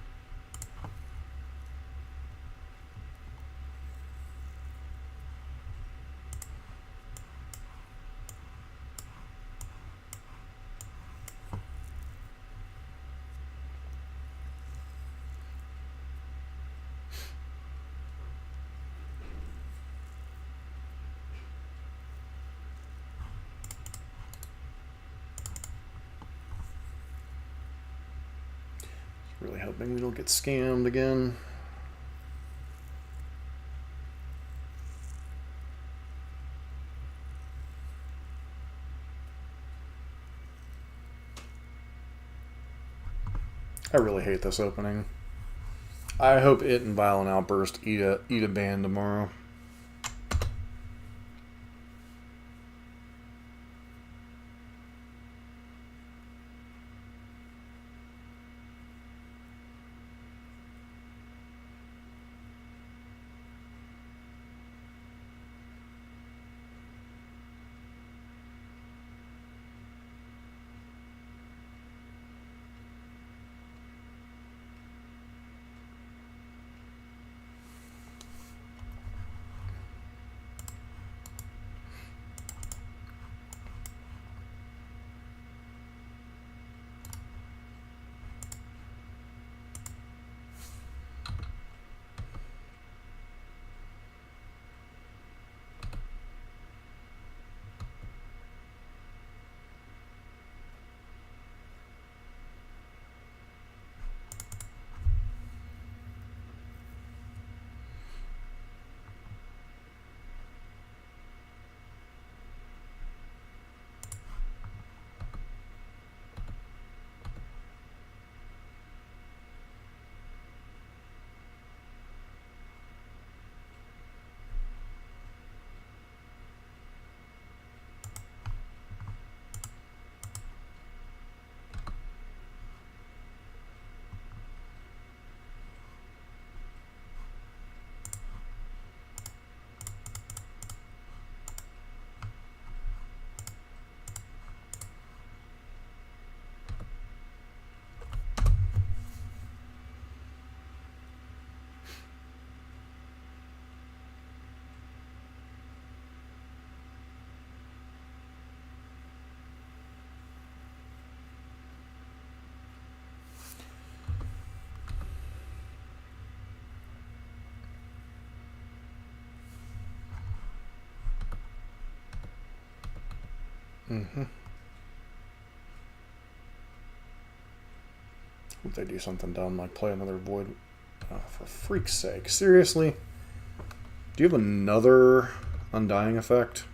Really hoping we don't get scammed again. I really hate this opening. I hope it and Violent Outburst eat a band tomorrow. Mm-hmm. Hope they do something dumb, like play another Void. Oh, for freak's sake. Seriously? Do you have another Undying effect?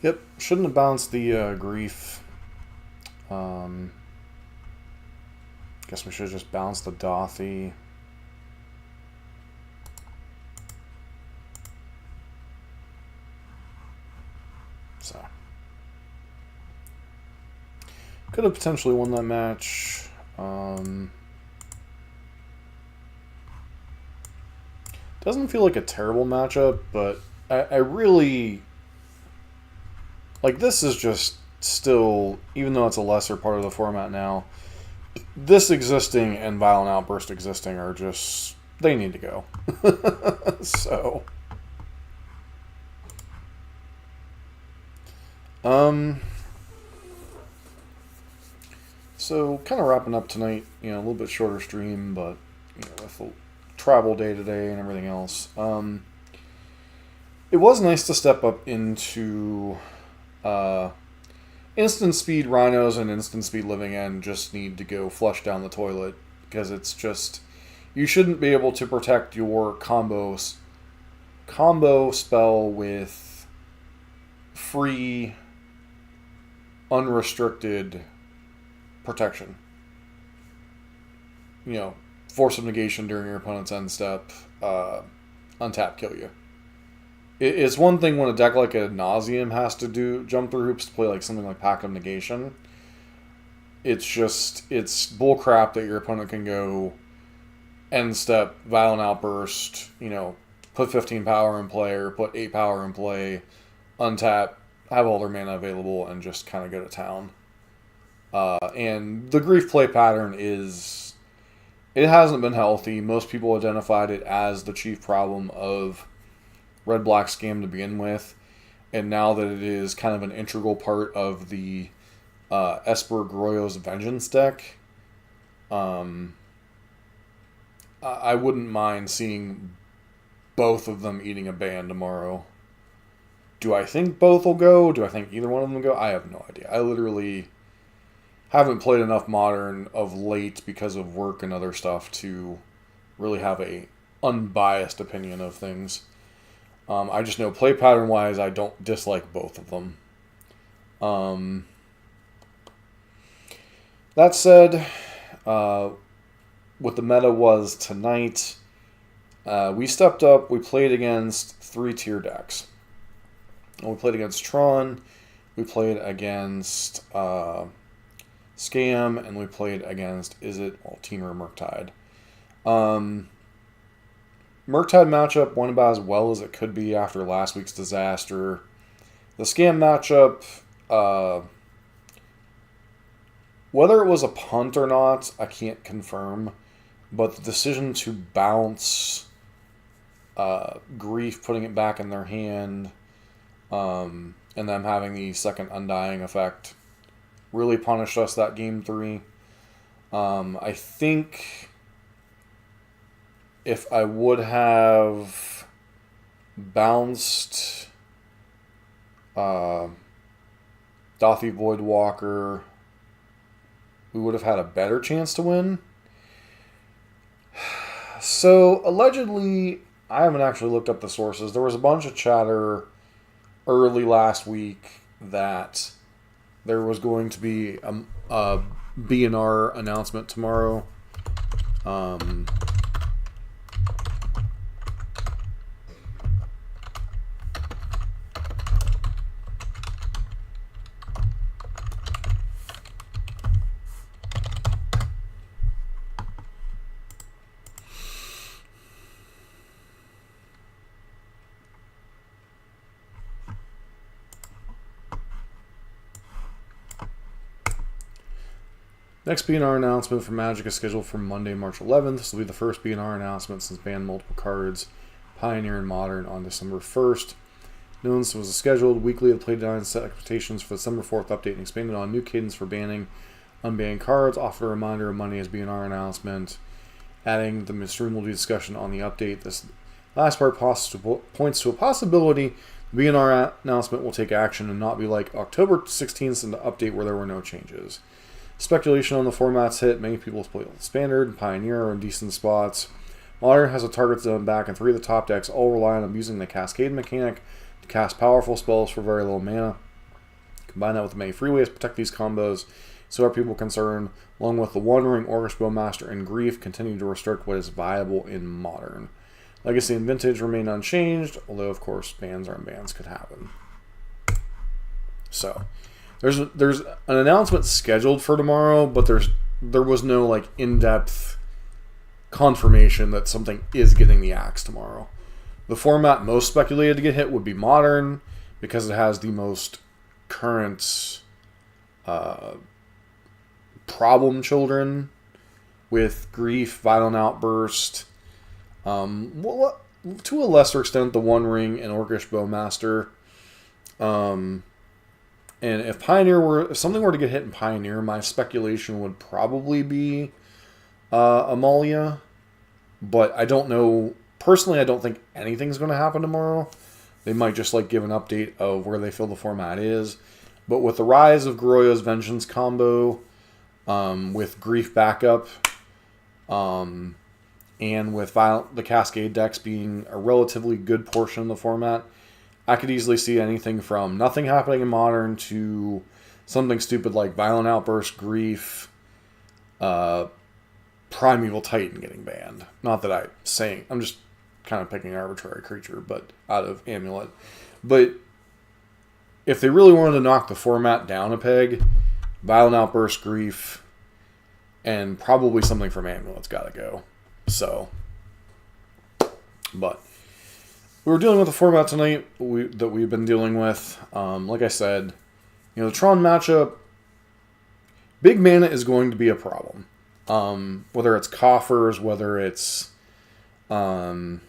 Yep, shouldn't have bounced the Grief. Guess we should have just bounced the Dothy. So. Could have potentially won that match. Doesn't feel like a terrible matchup, but I really... Like, this is just still, even though it's a lesser part of the format now, this existing and Violent Outburst existing are just, they need to go. So. So, kind of wrapping up tonight, a little bit shorter stream, but, with the travel day today and everything else. It was nice to step up into... instant speed Rhinos and instant speed Living End just need to go flush down the toilet, because it's just, you shouldn't be able to protect your combo spell with free unrestricted protection. Force of negation during your opponent's end step, untap, kill you. It's one thing when a deck like a Nauseam has to jump through hoops to play like something like Pact of Negation. It's bullcrap that your opponent can go end step, Violent Outburst, put 15 power in play or put 8 power in play, untap, have all their mana available, and just kind of go to town. And the Grief play pattern it hasn't been healthy. Most people identified it as the chief problem of Red-Black Scam to begin with, and now that it is kind of an integral part of the Esper Groyo's Vengeance deck, I wouldn't mind seeing both of them eating a ban tomorrow. Do I think both will go? Do I think either one of them will go? I have no idea. I literally haven't played enough Modern of late because of work and other stuff to really have a unbiased opinion of things. I just know play pattern wise, I don't dislike both of them. That said, what the meta was tonight, we stepped up, we played against 3-tier decks. We played against Tron, we played against Scam, and we played against, Temur Murktide. Murktide matchup went about as well as it could be after last week's disaster. The Scam matchup, whether it was a punt or not, I can't confirm, but the decision to bounce Grief, putting it back in their hand, and them having the second undying effect really punished us that game 3. I think if I would have bounced Dothy Voidwalker, we would have had a better chance to win. So, allegedly, I haven't actually looked up the sources. There was a bunch of chatter early last week that there was going to be a B&R announcement tomorrow. Next B&R announcement for Magic is scheduled for Monday, March 11th. This will be the first B&R announcement since banning multiple cards, Pioneer and Modern, on December 1st. Notice was scheduled weekly. The Playdesign set expectations for the December 4th update and expanded on new cadence for banning unbanned cards. Offered a reminder of Monday's B&R announcement, adding the stream will be discussion on the update. This last part points to a possibility the B&R announcement will take action and not be like October 16th in the update where there were no changes. Speculation on the format's hit. Many people play Standard and Pioneer are in decent spots. Modern has a target zone back, and 3 of the top decks all rely on using the Cascade mechanic to cast powerful spells for very little mana. Combine that with many free ways to protect these combos, so are people concerned, along with the One Ring, Orcish Bowmaster, and Grief continue to restrict what is viable in Modern. Legacy and Vintage remain unchanged, although of course bans or unbans could happen. So there's an announcement scheduled for tomorrow, but there was no like in-depth confirmation that something is getting the axe tomorrow. The format most speculated to get hit would be Modern, because it has the most current problem children with Grief, Violent Outburst, to a lesser extent the One Ring and Orcish Bowmaster. And if something were to get hit in Pioneer, my speculation would probably be Amalia. But I don't know. Personally, I don't think anything's going to happen tomorrow. They might just like give an update of where they feel the format is. But with the rise of Goroyo's Vengeance combo, with Grief backup, and with the Cascade decks being a relatively good portion of the format, I could easily see anything from nothing happening in Modern to something stupid like Violent Outburst, Grief, Primeval Titan getting banned. Not that I'm just kind of picking an arbitrary creature, but out of Amulet. But if they really wanted to knock the format down a peg, Violent Outburst, Grief, and probably something from Amulet's got to go. So, but we were dealing with the format tonight that we've been dealing with. Like I said, the Tron matchup, big mana is going to be a problem. Whether it's coffers, whether it's Tron,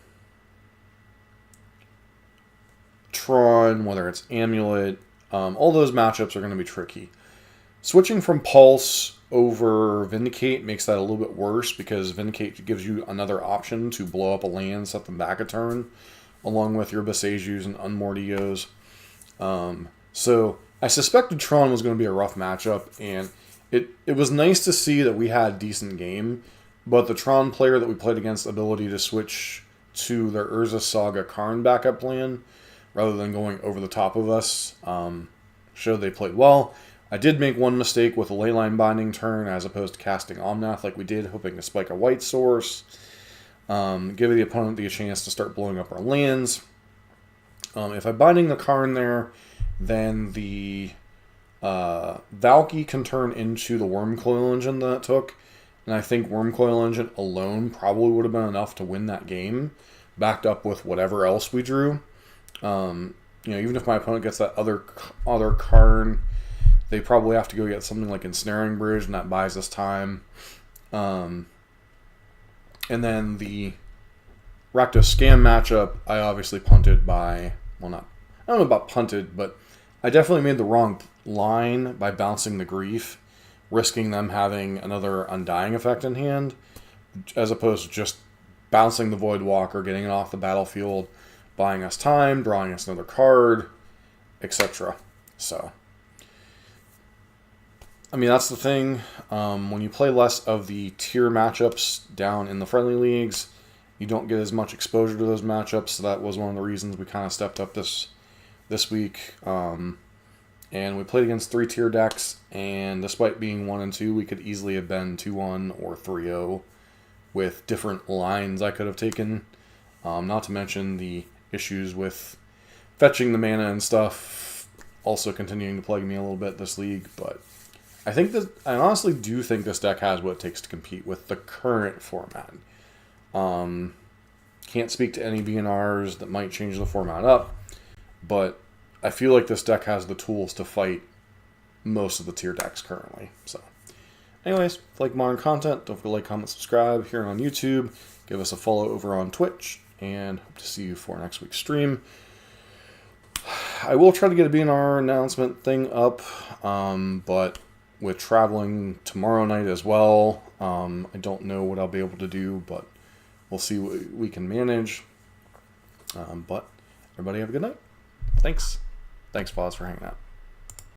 whether it's Amulet, all those matchups are going to be tricky. Switching from Pulse over Vindicate makes that a little bit worse, because Vindicate gives you another option to blow up a land, set them back a turn, along with your Besejus and Unmortios. So I suspected Tron was going to be a rough matchup, and it was nice to see that we had a decent game, but the Tron player that we played against, ability to switch to their Urza Saga Karn backup plan, rather than going over the top of us, showed they played well. I did make one mistake with a Leyline Binding turn, as opposed to casting Omnath like we did, hoping to spike a white source. Give the opponent the chance to start blowing up our lands. If I'm binding the Karn there, then the Valky can turn into the Worm Coil Engine that it took. And I think Worm Coil Engine alone probably would have been enough to win that game, backed up with whatever else we drew. Even if my opponent gets that other Karn, they probably have to go get something like Ensnaring Bridge, and that buys us time. And then the Rakdos Scam matchup, I obviously punted by, I don't know about punted, but I definitely made the wrong line by bouncing the Grief, risking them having another Undying effect in hand, as opposed to just bouncing the Voidwalker, getting it off the battlefield, buying us time, drawing us another card, etc. So, I mean, that's the thing. When you play less of the tier matchups down in the friendly leagues, you don't get as much exposure to those matchups. So that was one of the reasons we kind of stepped up this week. And we played against 3-tier decks, and despite being 1 and 2, we could easily have been 2-1 or 3-0 with different lines I could have taken. Not to mention the issues with fetching the mana and stuff also continuing to plague me a little bit this league, but I honestly do think this deck has what it takes to compete with the current format. Can't speak to any BNRs that might change the format up, but I feel like this deck has the tools to fight most of the tier decks currently. So, anyways, if you like modern content, don't forget to like, comment, subscribe here on YouTube. Give us a follow over on Twitch, and hope to see you for next week's stream. I will try to get a BNR announcement thing up, but with traveling tomorrow night as well, I don't know what I'll be able to do, but we'll see what we can manage. But everybody have a good night. Thanks. Thanks, Pause, for hanging out.